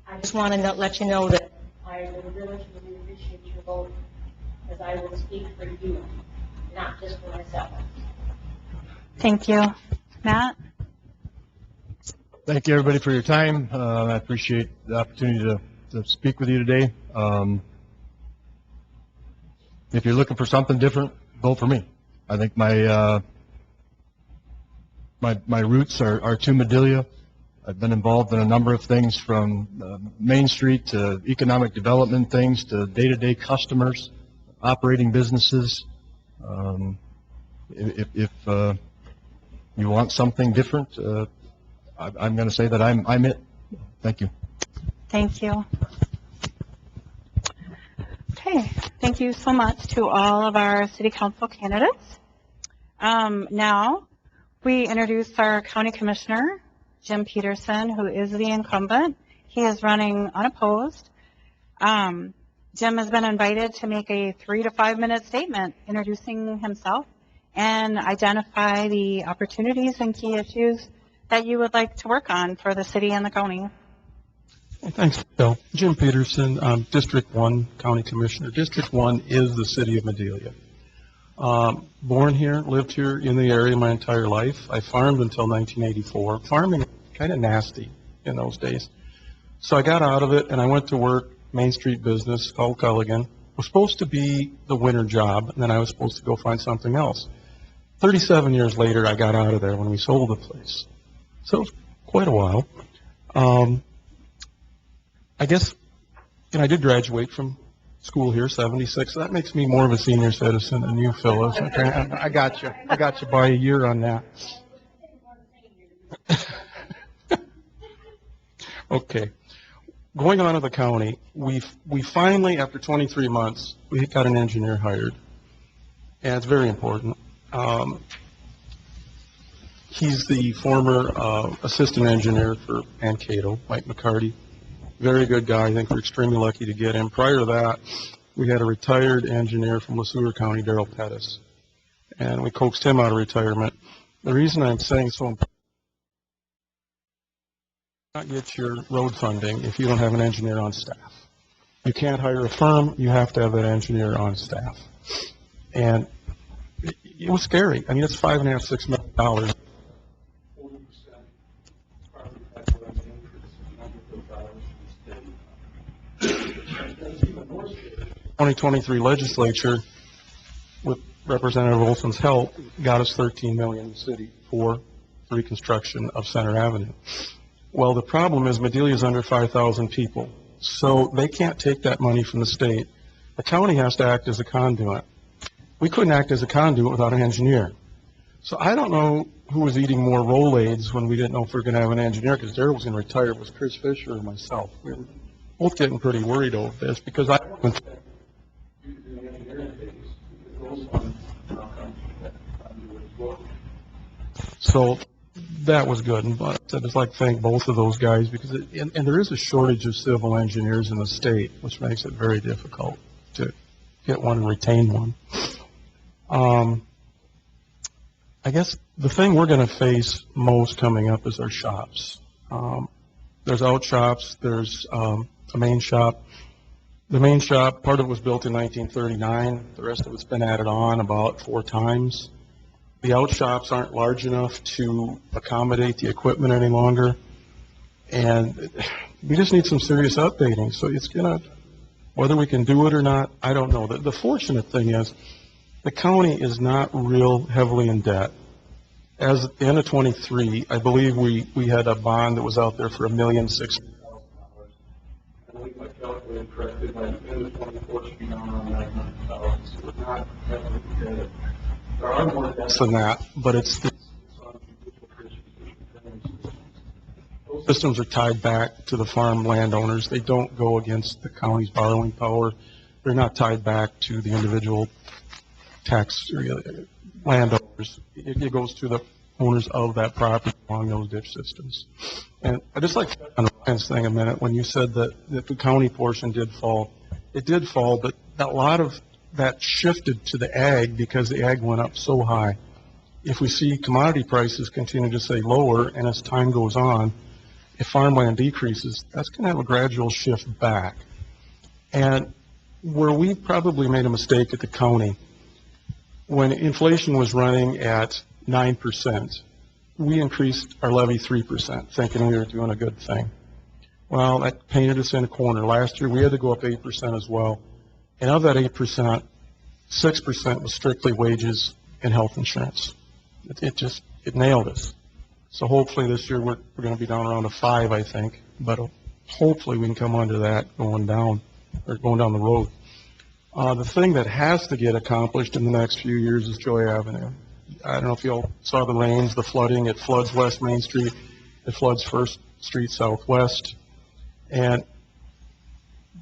I just want to let you know that I would really appreciate your vote, because I will speak for you, not just for myself. Thank you. Matt? Thank you, everybody, for your time. I appreciate the opportunity to speak with you today. If you're looking for something different, vote for me. I think my roots are to Madelia. I've been involved in a number of things, from Main Street to economic development things to day-to-day customers, operating businesses. If you want something different, I'm going to say that I'm it. Thank you. Thank you. Okay, thank you so much to all of our city council candidates. Now, we introduce our county commissioner, Jim Peterson, who is the incumbent. He is running unopposed. Jim has been invited to make a 3 to 5 minute statement introducing himself and identify the opportunities and key issues that you would like to work on for the city and the county. Well, thanks, Bill. Jim Peterson, District 1 County Commissioner. District 1 is the city of Madelia. Born here, lived here in the area my entire life. I farmed until 1984. Farming, kind of nasty in those days. So I got out of it and I went to work, Main Street business called Culligan. It was supposed to be the winter job, and then I was supposed to go find something else. 37 years later, I got out of there when we sold the place. So it was quite a while. I guess, I did graduate from school here, 76. That makes me more of a senior citizen than you, Phyllis. Okay, I got you by a year on that. Okay. Going on to the county, we finally, after 23 months, we got an engineer hired. And it's very important. He's the former assistant engineer for Mankato, Mike McCarty. Very good guy. I think we're extremely lucky to get him. Prior to that, we had a retired engineer from LeSueur County, Darrell Pettis, and we coaxed him out of retirement. The reason I'm saying so important, not get your road funding if you don't have an engineer on staff. You can't hire a firm, you have to have that engineer on staff. And it was scary. I mean, it's $5.5–6 million. 2023 legislature, with Representative Olson's help, got us $13 million in the city for the reconstruction of Center Avenue. Well, the problem is Madelia is under 5,000 people, so they can't take that money from the state. The county has to act as a conduit. We couldn't act as a conduit without an engineer. So I don't know who was eating more Rolaids when we didn't know if we were going to have an engineer, because Darrell was going to retire. It was Chris Fisher and myself. We were both getting pretty worried over this, because I went to the engineering phase, because those funds now come to that conduit as well. So that was good, but I just like to thank both of those guys, because and there is a shortage of civil engineers in the state, which makes it very difficult to get one and retain one. I guess the thing we're going to face most coming up is our shops. There's out shops, there's a main shop. The main shop, part of it was built in 1939. The rest of it's been added on about 4 times. The out shops aren't large enough to accommodate the equipment any longer. And we just need some serious updating. So it's going to, whether we can do it or not, I don't know. The fortunate thing is the county is not real heavily in debt. As at the end of 23, I believe we had a bond that was out there for $1,600,000. I believe I calculated correctly, by the end of 24, it should be down around $900,000. So we're not heavily indebted. There are more debts than that, but it's on those systems are tied back to the farm landowners. They don't go against the county's borrowing power. They're not tied back to the individual tax landowners. It goes to the owners of that property along those ditch systems. And I just like to on Ryan's thing a minute, when you said that the county portion did fall. It did fall, but a lot of that shifted to the ag because the ag went up so high. If we see commodity prices continue to stay lower, and as time goes on, if farmland decreases, that's going to have a gradual shift back. And where we probably made a mistake at the county, when inflation was running at 9%, we increased our levy 3%, thinking we were doing a good thing. Well, that painted us in a corner. Last year, we had to go up 8% as well. And of that 8%, 6% was strictly wages and health insurance. It nailed us. So hopefully this year we're going to be down around a 5, I think. But hopefully we can come under that going down the road. The thing that has to get accomplished in the next few years is Joy Avenue. I don't know if you all saw the rains, the flooding. It floods West Main Street. It floods First Street Southwest. And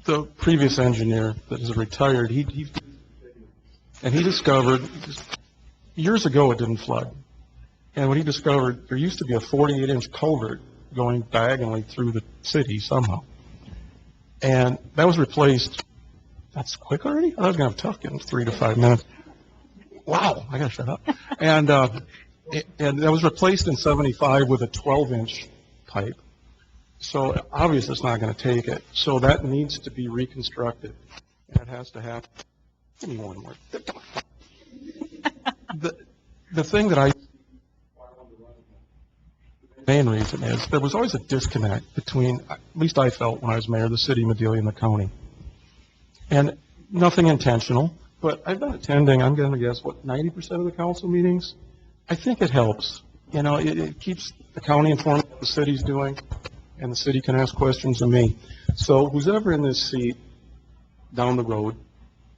the previous engineer that is retired, he discovered, years ago it didn't flood. And when he discovered, there used to be a 48-inch culvert going diagonally through the city somehow. And that was replaced. That's quick already? I was going to have tough getting 3 to 5 minutes. Wow, I got to shut up. And that was replaced in 75 with a 12-inch pipe. So obviously it's not going to take it. So that needs to be reconstructed. And it has to happen. Give me one more. The thing that the main reason is there was always a disconnect between, at least I felt when I was mayor of the city of Madelia and the county. And nothing intentional, but I've been attending, I'm going to guess, 90% of the council meetings? I think it helps. You know, it keeps the county informed of what the city's doing, and the city can ask questions of me. So who's ever in this seat down the road,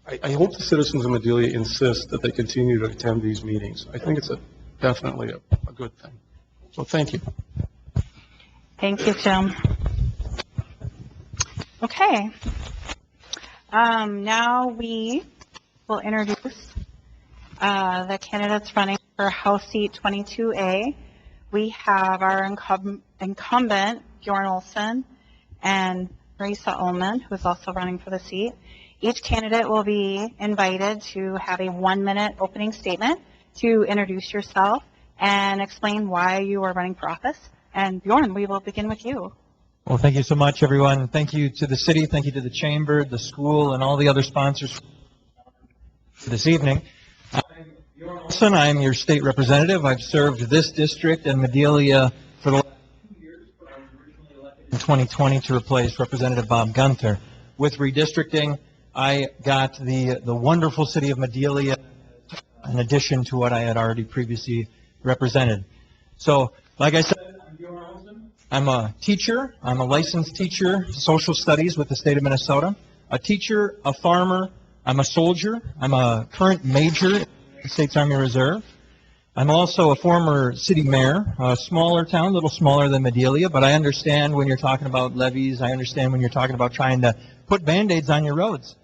I hope the citizens of Madelia insist that they continue to attend these meetings. I think it's definitely a good thing. So thank you. Thank you, Jim. Okay. Now we will introduce the candidates running for House Seat 22A. We have our incumbent, Bjorn Olson, and Marisa Ullman, who is also running for the seat. Each candidate will be invited to have a 1-minute opening statement to introduce yourself and explain why you are running for office. And Bjorn, we will begin with you. Well, thank you so much, everyone. Thank you to the city, thank you to the chamber, the school, and all the other sponsors this evening. I'm Bjorn Olson. I'm your state representative. I've served this district and Madelia for the last 2 years, but I was originally elected in 2020 to replace Representative Bob Gunther. With redistricting, I got the wonderful city of Madelia in addition to what I had already previously represented. So, like I said, I'm Bjorn Olson. I'm a teacher. I'm a licensed teacher, social studies with the state of Minnesota. A teacher, a farmer. I'm a soldier. I'm a current major in the States Army Reserve. I'm also a former city mayor, a smaller town, a little smaller than Madelia, but I understand when you're talking about levees. I understand when you're talking about trying to put Band-Aids on your roads.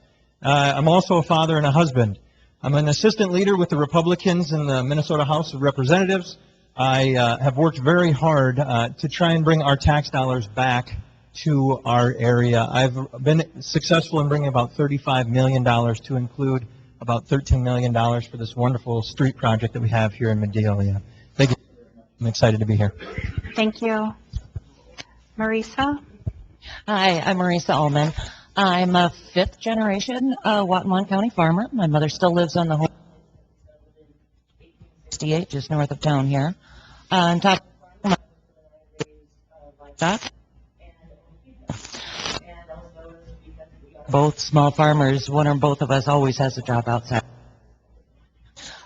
I'm also a father and a husband. I'm an assistant leader with the Republicans in the Minnesota House of Representatives. I have worked very hard to try and bring our tax dollars back to our area. I've been successful in bringing about $35 million to include about $13 million for this wonderful street project that we have here in Madelia. Thank you. I'm excited to be here. Thank you. Marisa? Hi, I'm Marisa Ullman. I'm a fifth-generation Watonwan County farmer. My mother still lives on the home 68, just north of town here. On top of livestock. Both small farmers, one or both of us always has a job outside.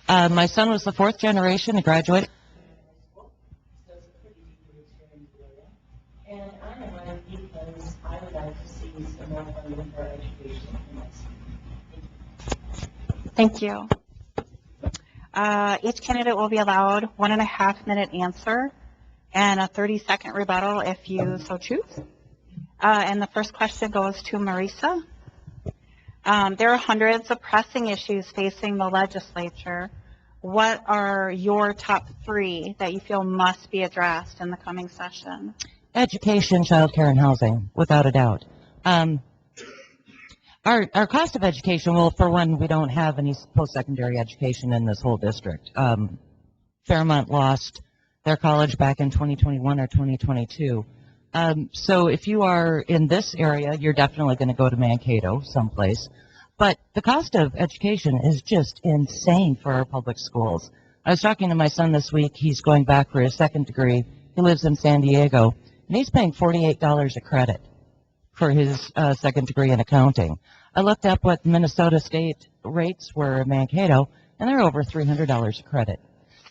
My son was the fourth generation to graduate. And I am running because I would like to see some more funding for education in my state. Thank you. Each candidate will be allowed 1.5-minute answer and a 30-second rebuttal if you so choose. And the first question goes to Marisa. There are hundreds of pressing issues facing the legislature. What are your top 3 that you feel must be addressed in the coming session? Education, childcare, and housing, without a doubt. Our cost of education, well, for one, we don't have any post-secondary education in this whole district. Fairmont lost their college back in 2021 or 2022. So if you are in this area, you're definitely going to go to Mankato someplace. But the cost of education is just insane for our public schools. I was talking to my son this week. He's going back for his second degree. He lives in San Diego, and he's paying $48 a credit for his second degree in accounting. I looked up what Minnesota state rates were in Mankato, and they're over $300 a credit.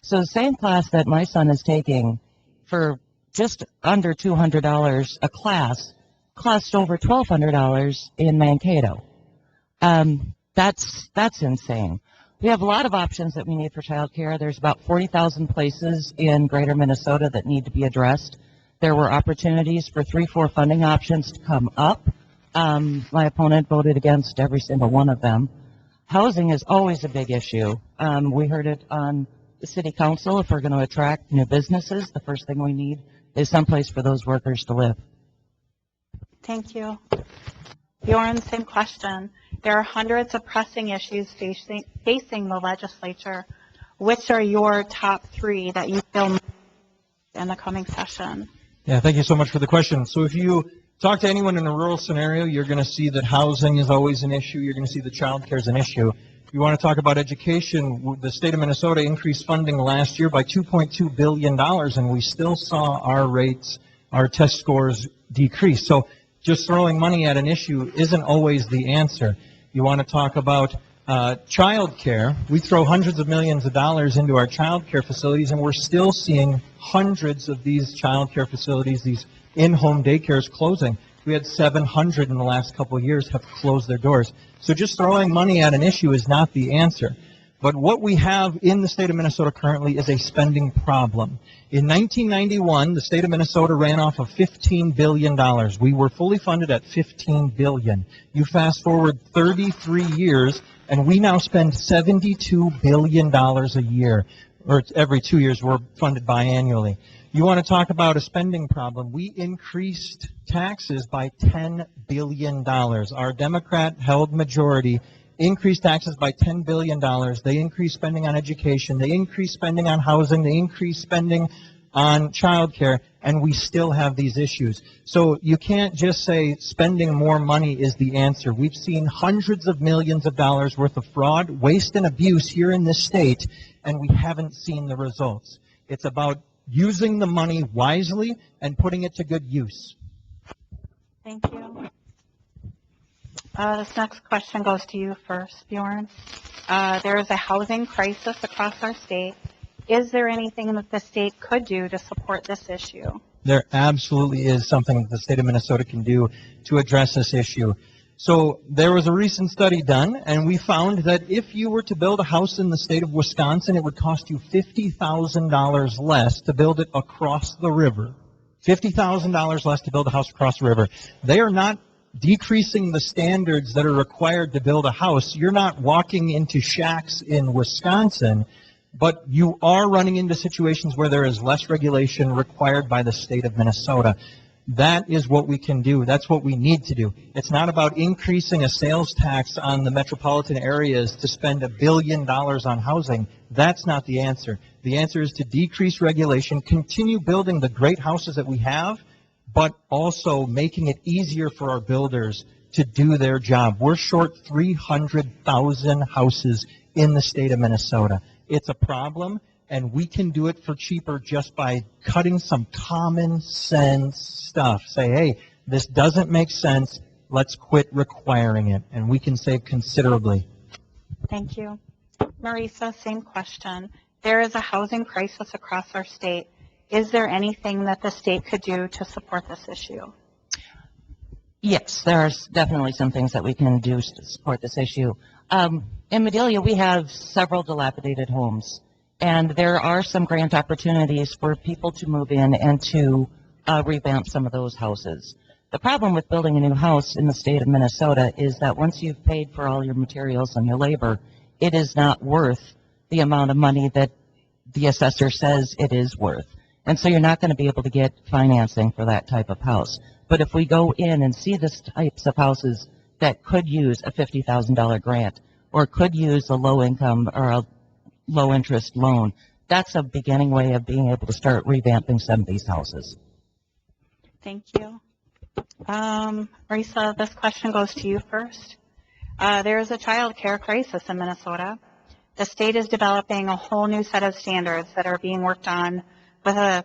So the same class that my son is taking for just under $200 a class cost over $1,200 in Mankato. That's insane. We have a lot of options that we need for childcare. There's about 40,000 places in greater Minnesota that need to be addressed. There were opportunities for 3-4 funding options to come up. My opponent voted against every single one of them. Housing is always a big issue. We heard it on the city council. If we're going to attract new businesses, the first thing we need is someplace for those workers to live. Thank you. Bjorn, same question. There are hundreds of pressing issues facing the legislature. Which are your top 3 that you feel in the coming session? Yeah, thank you so much for the question. So if you talk to anyone in a rural scenario, you're going to see that housing is always an issue. You're going to see that child care is an issue. If you want to talk about education, the state of Minnesota increased funding last year by $2.2 billion, and we still saw our rates, our test scores decrease. So just throwing money at an issue isn't always the answer. You want to talk about child care. We throw hundreds of millions of dollars into our child care facilities, and we're still seeing hundreds of these child care facilities, these in-home daycares closing. We had 700 in the last couple of years have closed their doors. So just throwing money at an issue is not the answer. But what we have in the state of Minnesota currently is a spending problem. In 1991, the state of Minnesota ran off of $15 billion. We were fully funded at $15 billion. You fast forward 33 years, and we now spend $72 billion a year. or it's every 2 years, we're funded biannually. You want to talk about a spending problem? We increased taxes by $10 billion. Our Democrat-held majority increased taxes by $10 billion. They increased spending on education. They increased spending on housing. They increased spending on childcare, and we still have these issues. So you can't just say spending more money is the answer. We've seen hundreds of millions of dollars worth of fraud, waste, and abuse here in this state, and we haven't seen the results. It's about using the money wisely and putting it to good use. Thank you. This next question goes to you first, Bjorn. There is a housing crisis across our state. Is there anything that the state could do to support this issue? There absolutely is something that the state of Minnesota can do to address this issue. So there was a recent study done, and we found that if you were to build a house in the state of Wisconsin, it would cost you $50,000 less to build it across the river. $50,000 less to build a house across the river. They are not decreasing the standards that are required to build a house. You're not walking into shacks in Wisconsin, but you are running into situations where there is less regulation required by the state of Minnesota. That is what we can do. That's what we need to do. It's not about increasing a sales tax on the metropolitan areas to spend $1 billion on housing. That's not the answer. The answer is to decrease regulation, continue building the great houses that we have, but also making it easier for our builders to do their job. We're short 300,000 houses in the state of Minnesota. It's a problem, and we can do it for cheaper just by cutting some common sense stuff. Say, hey, this doesn't make sense. Let's quit requiring it, and we can save considerably. Thank you. Marisa, same question. There is a housing crisis across our state. Is there anything that the state could do to support this issue? Yes, there are definitely some things that we can do to support this issue. In Madelia, we have several dilapidated homes, and there are some grant opportunities for people to move in and to revamp some of those houses. The problem with building a new house in the state of Minnesota is that once you've paid for all your materials and your labor, it is not worth the amount of money that the assessor says it is worth. And so you're not going to be able to get financing for that type of house. But if we go in and see the types of houses that could use a $50,000 grant or could use a low-income or a low-interest loan, that's a beginning way of being able to start revamping some of these houses. Thank you. Marisa, this question goes to you first. There is a child care crisis in Minnesota. The state is developing a whole new set of standards that are being worked on with a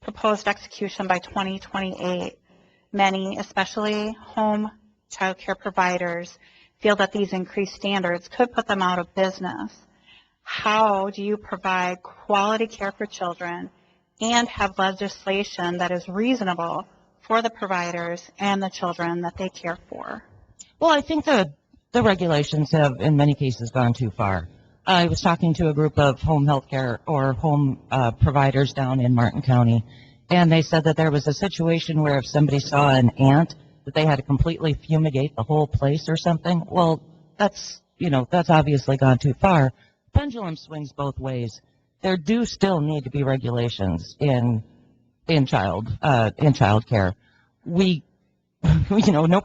proposed execution by 2028. Many, especially home child care providers, feel that these increased standards could put them out of business. How do you provide quality care for children and have legislation that is reasonable for the providers and the children that they care for? Well, I think the regulations have, in many cases, gone too far. I was talking to a group of home health care or home providers down in Martin County, and they said that there was a situation where if somebody saw an ant, that they had to completely fumigate the whole place or something. Well, that's obviously gone too far. Pendulum swings both ways. There do still need to be regulations in child care. Nobody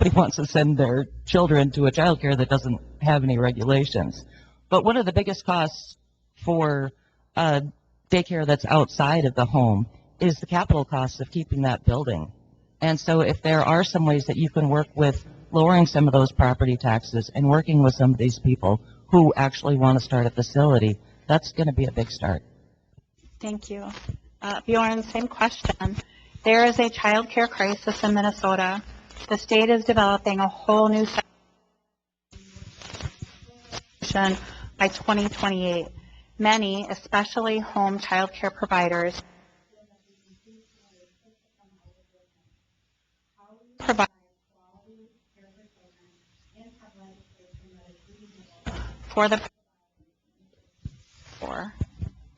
wants to send their children to a child care that doesn't have any regulations. But one of the biggest costs for daycare that's outside of the home is the capital costs of keeping that building. And so if there are some ways that you can work with lowering some of those property taxes and working with some of these people who actually want to start a facility, that's going to be a big start. Thank you. Bjorn, same question. There is a child care crisis in Minnesota. The state is developing a whole new section by 2028. Many, especially home child care providers, provide quality care for children and have legislation that is reasonable for the poor.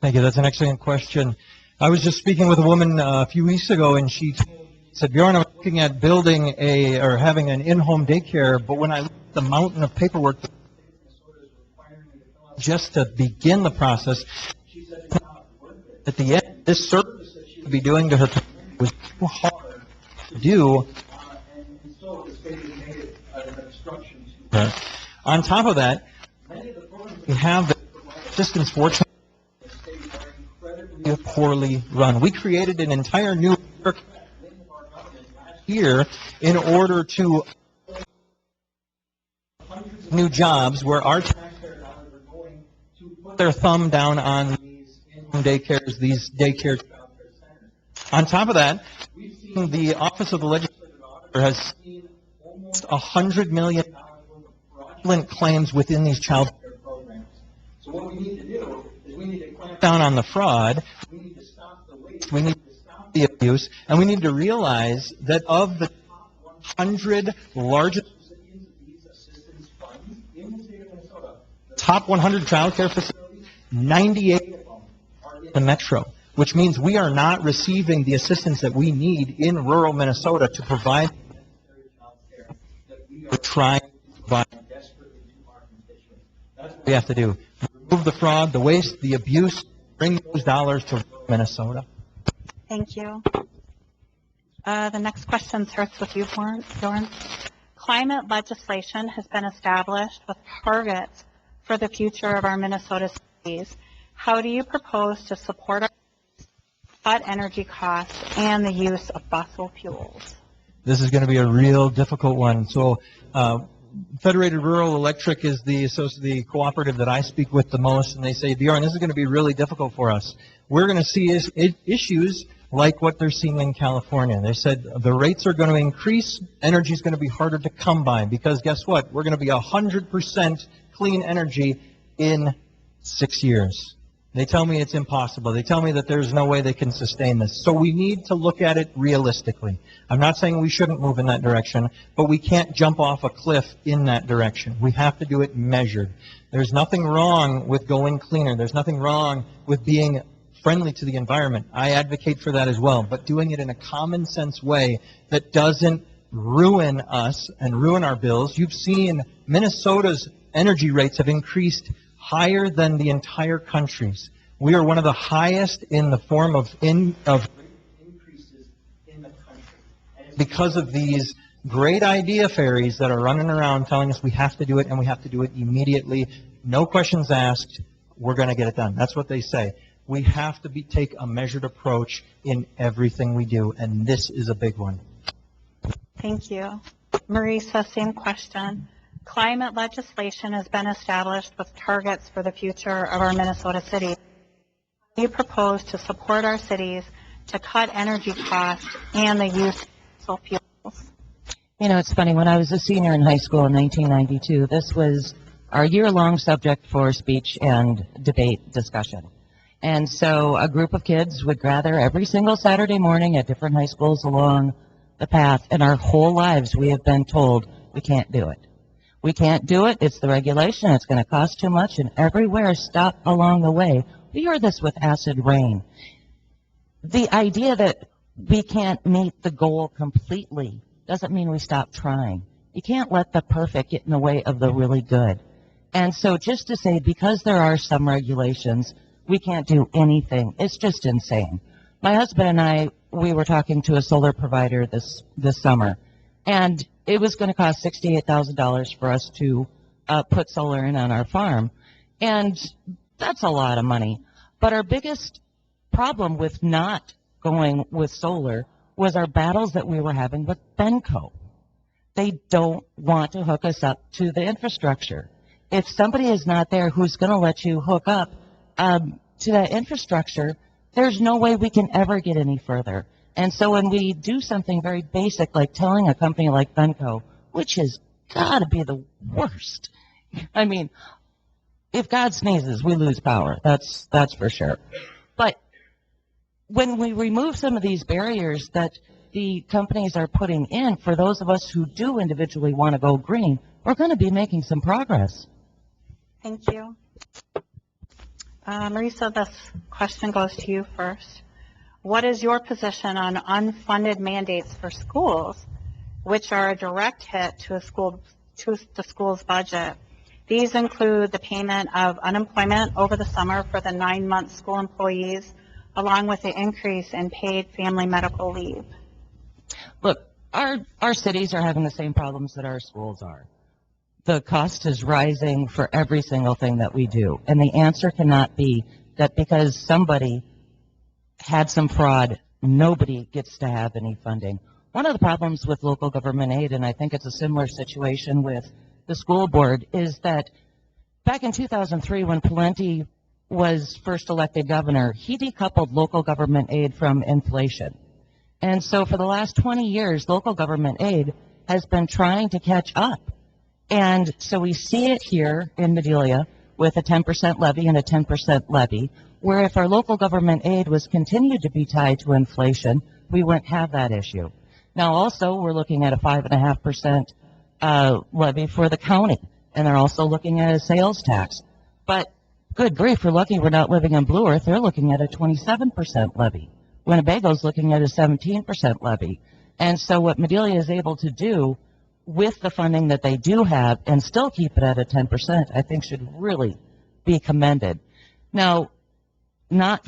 Thank you. That's an excellent question. I was just speaking with a woman a few weeks ago, and she said, Bjorn, I'm looking at building having an in-home daycare, but when I look at the mountain of paperwork that Minnesota is requiring me to fill out just to begin the process. She said at the end, this service that she would be doing to her community was too hard to do, and so this basically made it an obstruction to her. On top of that, many of the programs we have that provide assistance for children in the state are incredibly poorly run. We created an entire new last year in order to new jobs where our taxpayer dollars are going to put their thumb down on these in-home daycares, these daycare child care centers. On top of that, we've seen the Office of the Legislative Auditor has seen almost $100 million worth of fraudulent claims within these child care programs. So what we need to do is we need to clamp down on the fraud, we need to stop the waste, we need to stop the abuse, and we need to realize that of the top 100 largest top 100 child care facilities, 98 of them are in the metro, which means we are not receiving the assistance that we need in rural Minnesota to provide the necessary child care that we are trying to provide desperately to our constituents. That's what we have to do. Remove the fraud, the waste, the abuse, bring those dollars to rural Minnesota. Thank you. The next question starts with you, Bjorn. Climate legislation has been established with targets for the future of our Minnesota cities. How do you propose to support our cut energy costs and the use of fossil fuels? This is going to be a real difficult one. So Federated Rural Electric is the cooperative that I speak with the most, and they say, Bjorn, this is going to be really difficult for us. We're going to see issues like what they're seeing in California. They said the rates are going to increase, energy is going to be harder to come by, because guess what? We're going to be 100% clean energy in 6 years. They tell me it's impossible. They tell me that there's no way they can sustain this. So we need to look at it realistically. I'm not saying we shouldn't move in that direction, but we can't jump off a cliff in that direction. We have to do it measured. There's nothing wrong with going cleaner. There's nothing wrong with being friendly to the environment. I advocate for that as well, but doing it in a common sense way that doesn't ruin us and ruin our bills. You've seen Minnesota's energy rates have increased higher than the entire country's. We are one of the highest in the form of increases in the country. And it's because of these great idea fairies that are running around telling us we have to do it and we have to do it immediately. No questions asked. We're going to get it done. That's what they say. We have to take a measured approach in everything we do, and this is a big one. Thank you. Marisa, same question. Climate legislation has been established with targets for the future of our Minnesota cities. Do you propose to support our cities to cut energy costs and the use of fossil fuels? You know, it's funny. When I was a senior in high school in 1992, this was our year-long subject for speech and debate discussion. And so a group of kids would gather every single Saturday morning at different high schools along the path, and our whole lives we have been told we can't do it. We can't do it. It's the regulation. It's going to cost too much, and everywhere stop along the way. We hear this with acid rain. The idea that we can't meet the goal completely doesn't mean we stop trying. You can't let the perfect get in the way of the really good. And so just to say because there are some regulations, we can't do anything, it's just insane. My husband and I, we were talking to a solar provider this summer, and it was going to cost $68,000 for us to put solar in on our farm, and that's a lot of money. But our biggest problem with not going with solar was our battles that we were having with Benco. They don't want to hook us up to the infrastructure. If somebody is not there who's going to let you hook up to that infrastructure, there's no way we can ever get any further. And so when we do something very basic like telling a company like Benco, which has got to be the worst. I mean, if God sneezes, we lose power. That's for sure. But when we remove some of these barriers that the companies are putting in for those of us who do individually want to go green, we're going to be making some progress. Thank you. Marisa, this question goes to you first. What is your position on unfunded mandates for schools, which are a direct hit to the school's budget? These include the payment of unemployment over the summer for the 9-month school employees, along with the increase in paid family medical leave. Look, our cities are having the same problems that our schools are. The cost is rising for every single thing that we do. And the answer cannot be that because somebody had some fraud, nobody gets to have any funding. One of the problems with local government aid, and I think it's a similar situation with the school board, is that back in 2003 when Pawlenty was first elected governor, he decoupled local government aid from inflation. And so for the last 20 years, local government aid has been trying to catch up. And so we see it here in Madelia with a 10% levy and a 10% levy, where if our local government aid was continued to be tied to inflation, we wouldn't have that issue. Now also, we're looking at a 5.5% levy for the county, and they're also looking at a sales tax. But good grief, we're lucky we're not living in Blue Earth. They're looking at a 27% levy. Winnebago's looking at a 17% levy. And so what Madelia is able to do with the funding that they do have and still keep it at a 10%, I think should really be commended. Now, not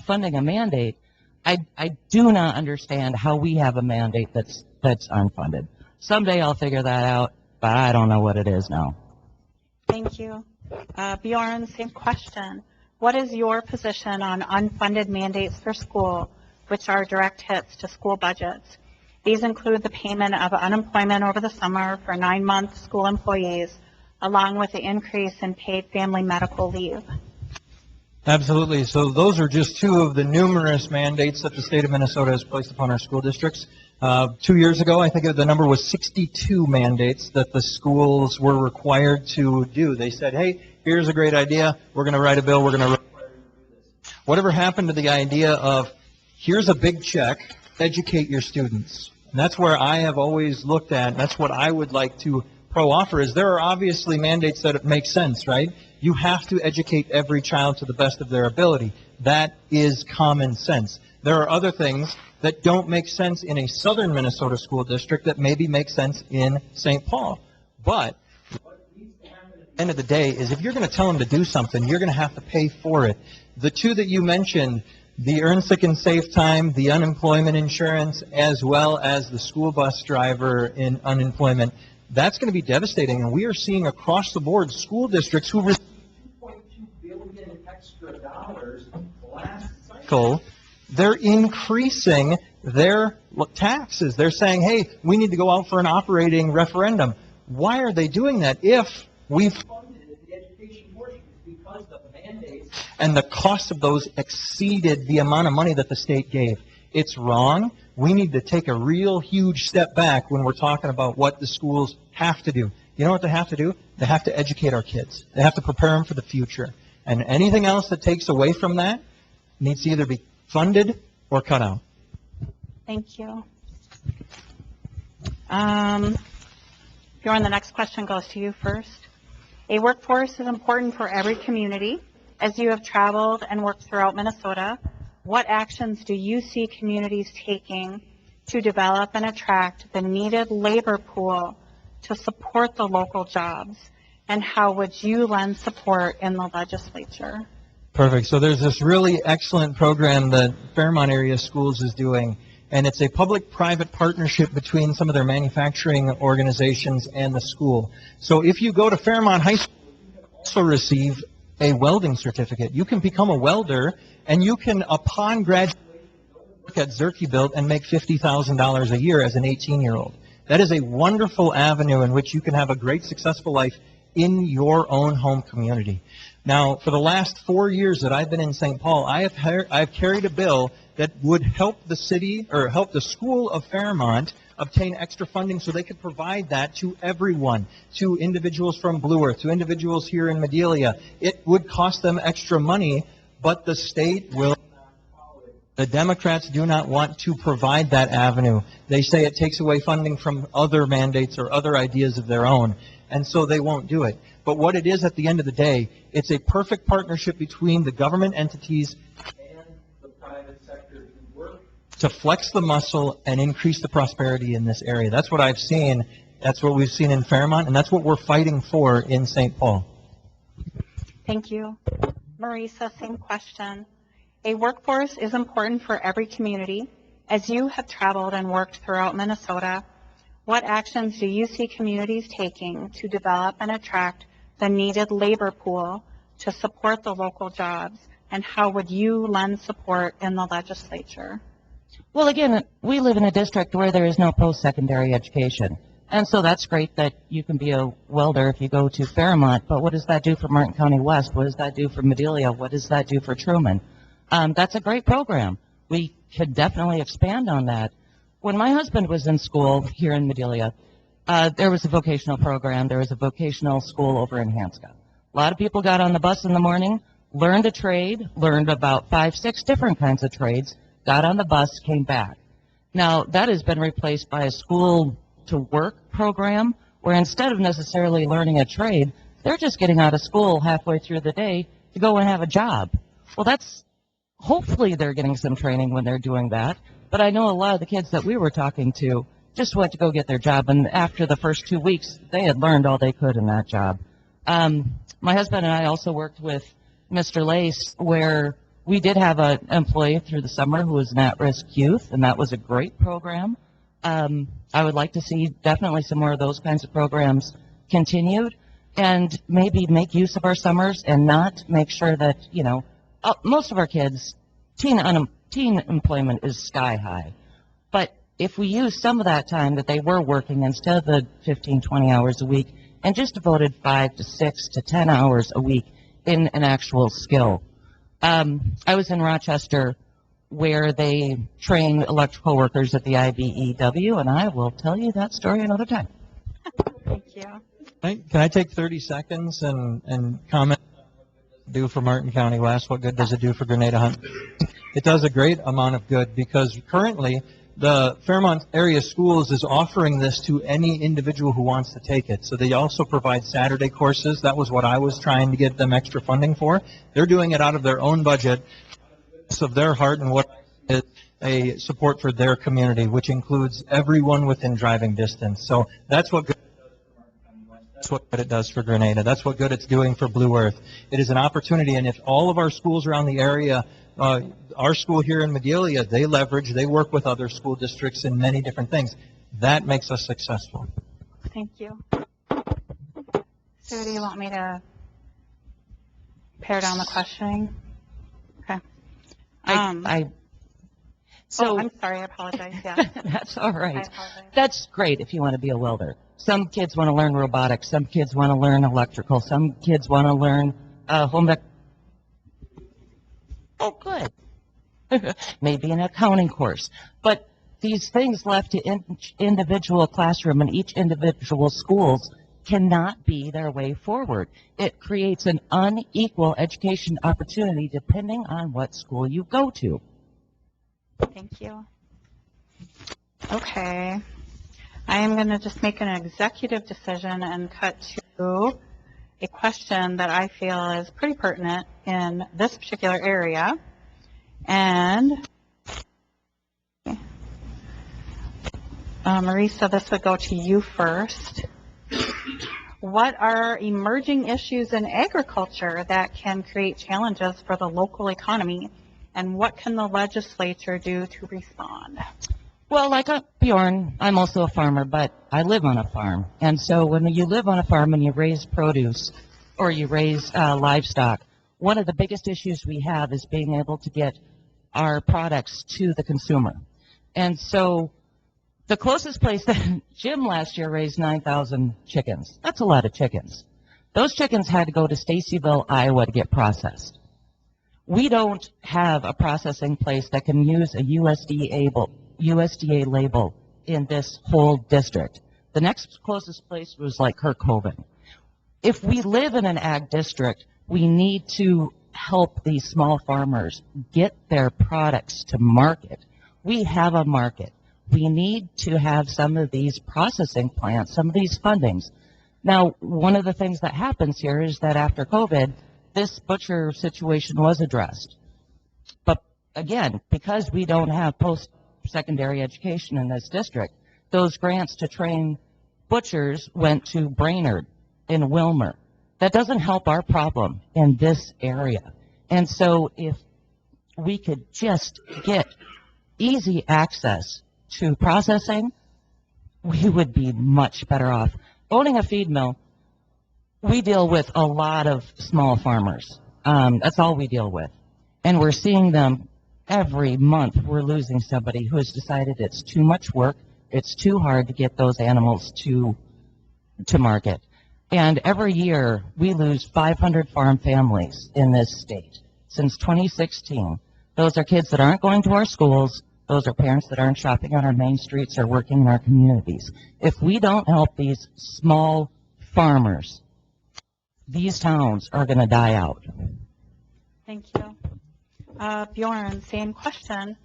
funding a mandate, I do not understand how we have a mandate that's unfunded. Someday I'll figure that out, but I don't know what it is now. Thank you. Bjorn, same question. What is your position on unfunded mandates for school, which are direct hits to school budgets? These include the payment of unemployment over the summer for 9-month school employees, along with the increase in paid family medical leave. Absolutely. So those are just two of the numerous mandates that the state of Minnesota has placed upon our school districts. 2 years ago, I think the number was 62 mandates that the schools were required to do. They said, hey, here's a great idea. We're going to write a bill. We're going to require you to do this. Whatever happened to the idea of, here's a big check, educate your students? And that's where I have always looked at, and that's what I would like to pro-offer, is there are obviously mandates that make sense, right? You have to educate every child to the best of their ability. That is common sense. There are other things that don't make sense in a southern Minnesota school district that maybe make sense in St. Paul. But what needs to happen at the end of the day is if you're going to tell them to do something, you're going to have to pay for it. The two that you mentioned, the Earn Sick and Safe Time, the unemployment insurance, as well as the school bus driver in unemployment, that's going to be devastating. And we are seeing across the board school districts who received $2.2 billion extra dollars last cycle, they're increasing their taxes. They're saying, hey, we need to go out for an operating referendum. Why are they doing that if we've funded the education portion? Because the mandates and the cost of those exceeded the amount of money that the state gave. It's wrong. We need to take a real huge step back when we're talking about what the schools have to do. You know what they have to do? They have to educate our kids. They have to prepare them for the future. And anything else that takes away from that needs to either be funded or cut out. Thank you. Bjorn, the next question goes to you first. A workforce is important for every community. As you have traveled and worked throughout Minnesota, what actions do you see communities taking to develop and attract the needed labor pool to support the local jobs? And how would you lend support in the legislature? Perfect. So there's this really excellent program that Fairmont Area Schools is doing, and it's a public-private partnership between some of their manufacturing organizations and the school. So if you go to Fairmont High School, you can also receive a welding certificate. You can become a welder, and you can, upon graduation, work at Zerke-Built and make $50,000 a year as an 18-year-old. That is a wonderful avenue in which you can have a great, successful life in your own home community. Now, for the last 4 years that I've been in St. Paul, I've carried a bill that would help the city, or help the school of Fairmont obtain extra funding so they could provide that to everyone, to individuals from Blue Earth, to individuals here in Madelia. It would cost them extra money, but the state will not follow it. The Democrats do not want to provide that avenue. They say it takes away funding from other mandates or other ideas of their own, and so they won't do it. But what it is at the end of the day, it's a perfect partnership between the government entities and the private sector to work to flex the muscle and increase the prosperity in this area. That's what I've seen, That's what we've seen in Fairmont, and that's what we're fighting for in St. Paul. Thank you. Marisa, same question. A workforce is important for every community. As you have traveled and worked throughout Minnesota, what actions do you see communities taking to develop and attract the needed labor pool to support the local jobs? And how would you lend support in the legislature? Well, again, we live in a district where there is no post-secondary education. And so that's great that you can be a welder if you go to Fairmont, but what does that do for Martin County West? What does that do for Madelia? What does that do for Truman? That's a great program. We could definitely expand on that. When my husband was in school here in Madelia, there was a vocational program. There was a vocational school over in Hanska. A lot of people got on the bus in the morning, learned a trade, learned about 5, 6 different kinds of trades, got on the bus, came back. Now, that has been replaced by a school-to-work program where instead of necessarily learning a trade, they're just getting out of school halfway through the day to go and have a job. Well, hopefully they're getting some training when they're doing that, but I know a lot of the kids that we were talking to just went to go get their job, and after the first 2 weeks, they had learned all they could in that job. My husband and I also worked with Mr. Lace, where we did have an employee through the summer who was an at-risk youth, and that was a great program. I would like to see definitely some more of those kinds of programs continued, and maybe make use of our summers and not make sure that, most of our kids, teen employment is sky high. But if we use some of that time that they were working instead of the 15, 20 hours a week and just devoted 5 to 6 to 10 hours a week in an actual skill. I was in Rochester where they train electrical workers at the IBEW, and I will tell you that story another time. Thank you. Can I take 30 seconds and comment on what it does do for Martin County West? What good does it do for Grenada Hunt? It does a great amount of good because currently the Fairmont area schools is offering this to any individual who wants to take it. So they also provide Saturday courses. That was what I was trying to get them extra funding for. They're doing it out of their own budget, of their heart, and what is a support for their community, which includes everyone within driving distance. So that's what good it does for Martin County West. That's what good it does for Grenada. That's what good it's doing for Blue Earth. It is an opportunity, and if all of our schools around the area, our school here in Madelia, they work with other school districts in many different things. That makes us successful. Thank you. Sue, do you want me to pare down the questioning? Okay. I'm sorry, I apologize. Yeah. That's all I right. apologize. That's great if you want to be a welder. Some kids want to learn robotics. Some kids want to learn electrical. Some kids want to learn home ec. Oh, good. Maybe an accounting course. But these things left to individual classroom and each individual schools cannot be their way forward. It creates an unequal education opportunity depending on what school you go to. Thank you. Okay. I am going to just make an executive decision and cut to a question that I feel is pretty pertinent in this particular area. And Marisa, this would go to you first. What are emerging issues in agriculture that can create challenges for the local economy, and what can the legislature do to respond? Well, like Bjorn, I'm also a farmer, but I live on a farm. And so when you live on a farm and you raise produce or you raise livestock, one of the biggest issues we have is being able to get our products to the consumer. And so the closest place that Jim last year raised 9,000 chickens. That's a lot of chickens. Those chickens had to go to Stacyville, Iowa to get processed. We don't have a processing place that can use a USDA label in this whole district. The next closest place was like Kirkhoven. If we live in an ag district, we need to help these small farmers get their products to market. We have a market. We need to have some of these processing plants, some of these fundings. Now, one of the things that happens here is that after COVID, this butcher situation was addressed. But again, because we don't have post-secondary education in this district, those grants to train butchers went to Brainerd in Wilmer. That doesn't help our problem in this area. And so if we could just get easy access to processing, we would be much better off. Owning a feed mill, we deal with a lot of small farmers. That's all we deal with. And we're seeing them every month. We're losing somebody who has decided it's too much work, it's too hard to get those animals to market. And every year, we lose 500 farm families in this state since 2016. Those are kids that aren't going to our schools. Those are parents that aren't shopping on our main streets or working in our communities. If we don't help these small farmers, these towns are going to die out. Thank you. Bjorn, same question.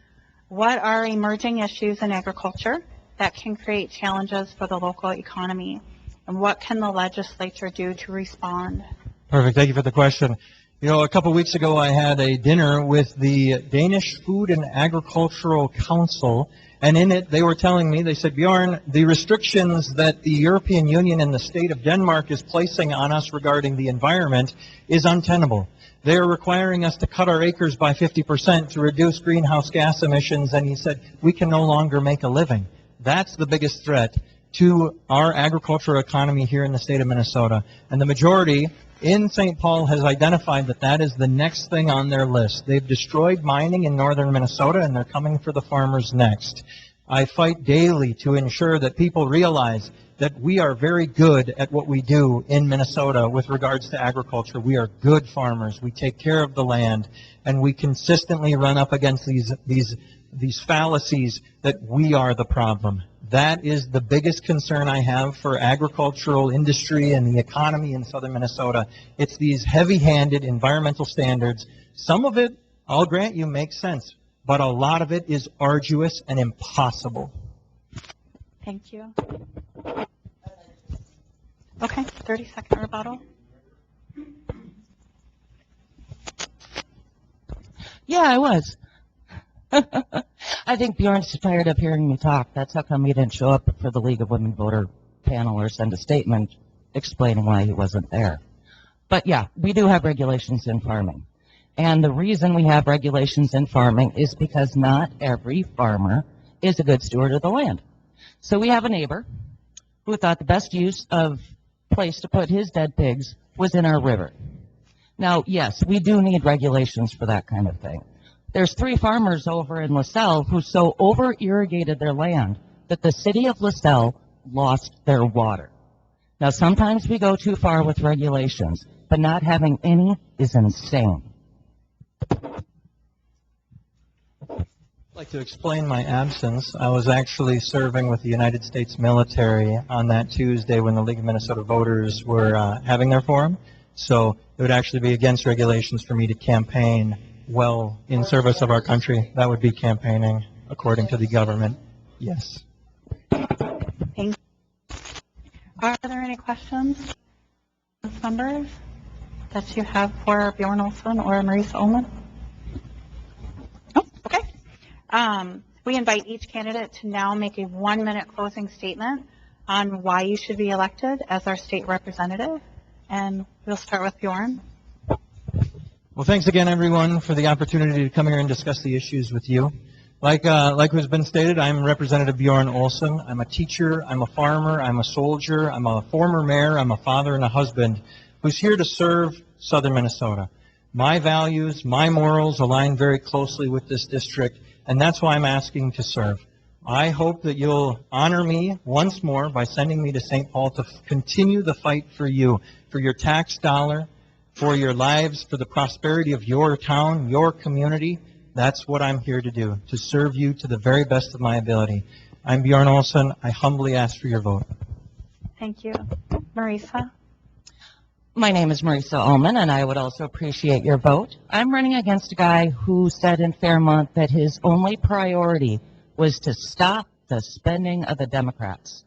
What are emerging issues in agriculture that can create challenges for the local economy? And what can the legislature do to respond? Perfect. Thank you for the question. You know, a couple weeks ago, I had a dinner with the Danish Food and Agricultural Council, and in it, they were telling me, they said, Bjorn, the restrictions that the European Union and the state of Denmark is placing on us regarding the environment is untenable. They are requiring us to cut our acres by 50% to reduce greenhouse gas emissions, and he said, we can no longer make a living. That's the biggest threat to our agricultural economy here in the state of Minnesota. And the majority in St. Paul has identified that that is the next thing on their list. They've destroyed mining in northern Minnesota, and they're coming for the farmers next. I fight daily to ensure that people realize that we are very good at what we do in Minnesota with regards to agriculture. We are good farmers. We take care of the land, and we consistently run up against these fallacies that we are the problem. That is the biggest concern I have for agricultural industry and the economy in southern Minnesota. It's these heavy-handed environmental standards. Some of it, I'll grant you, makes sense, but a lot of it is arduous and impossible. Thank you. Okay, 30-second rebuttal. Yeah, I was. I think Bjorn's tired of hearing me talk. That's how come he didn't show up for the League of Women Voter panel or send a statement explaining why he wasn't there. But yeah, we do have regulations in farming. And the reason we have regulations in farming is because not every farmer is a good steward of the land. So we have a neighbor who thought the best use of place to put his dead pigs was in our river. Now, yes, we do need regulations for that kind of thing. There's 3 farmers over in LaSalle who so over-irrigated their land that the city of LaSalle lost their water. Now, sometimes we go too far with regulations, but not having any is insane. I'd like to explain my absence. I was actually serving with the United States military on that Tuesday when the League of Minnesota Voters were having their forum. So it would actually be against regulations for me to campaign well in service of our country. That would be campaigning according to the government. Yes. Thank you. Are there any questions, members, that you have for Bjorn Olson or Marisa Ullman? Oh, okay. We invite each candidate to now make a 1-minute closing statement on why you should be elected as our state representative. And we'll start with Bjorn. Well, thanks again, everyone, for the opportunity to come here and discuss the issues with you. Like has been stated, I'm Representative Bjorn Olson. I'm a teacher, I'm a farmer, I'm a soldier, I'm a former mayor, I'm a father and a husband who's here to serve southern Minnesota. My values, my morals align very closely with this district, and that's why I'm asking to serve. I hope that you'll honor me once more by sending me to St. Paul to continue the fight for you, for your tax dollar, for your lives, for the prosperity of your town, your community. That's what I'm here to do, to serve you to the very best of my ability. I'm Bjorn Olson. I humbly ask for your vote. Thank you. Marisa? My name is Marisa Ullman, and I would also appreciate your vote. I'm running against a guy who said in Fairmont that his only priority was to stop the spending of the Democrats.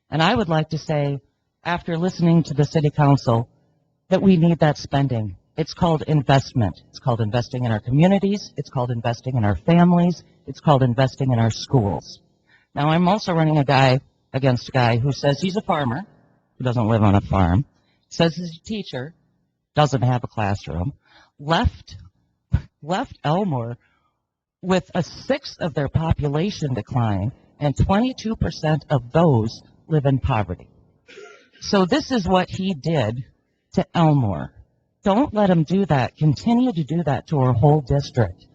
And I would like to say, after listening to the city council, that we need that spending. It's called investment. It's called investing in our communities. It's called investing in our families. It's called investing in our schools. Now, I'm also running a guy against a guy who says he's a farmer, who doesn't live on a farm, says he's a teacher, doesn't have a classroom, left Elmore with a sixth of their population decline, and 22% of those live in poverty. So this is what he did to Elmore. Don't let him do that. Continue to do that to our whole district.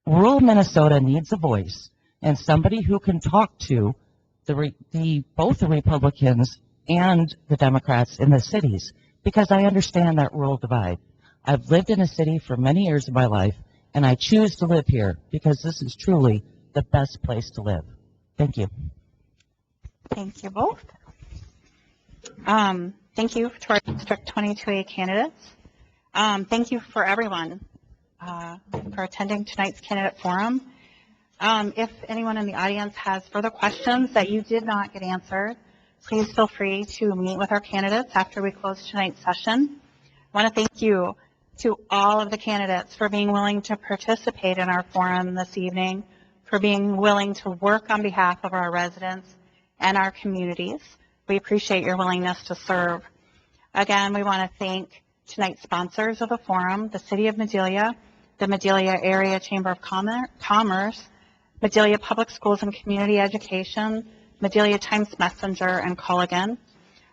Rural Minnesota needs a voice and somebody who can talk to both the Republicans and the Democrats in the cities, because I understand that rural divide. I've lived in a city for many years of my life, and I choose to live here because this is truly the best place to live. Thank you. Thank you both. Thank you to our District 22A candidates. Thank you for everyone for attending tonight's candidate forum. If anyone in the audience has further questions that you did not get answered, please feel free to meet with our candidates after we close tonight's session. I want to thank you to all of the candidates for being willing to participate in our forum this evening, for being willing to work on behalf of our residents and our communities. We appreciate your willingness to serve. Again, we want to thank tonight's sponsors of the forum, the City of Madelia, the Madelia Area Chamber of Commerce, Madelia Public Schools and Community Education, Madelia Times Messenger, and Culligan.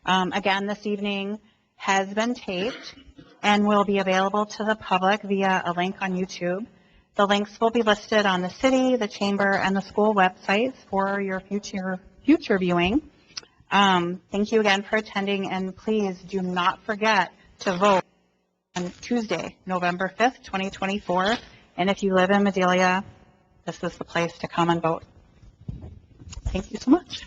Again, this evening has been taped and will be available to the public via a link on YouTube. The links will be listed on the city, the chamber, and the school websites for your future viewing. Thank you again for attending, and please do not forget to vote on Tuesday, November 5th, 2024. And if you live in Madelia, this is the place to come and vote. Thank you so much.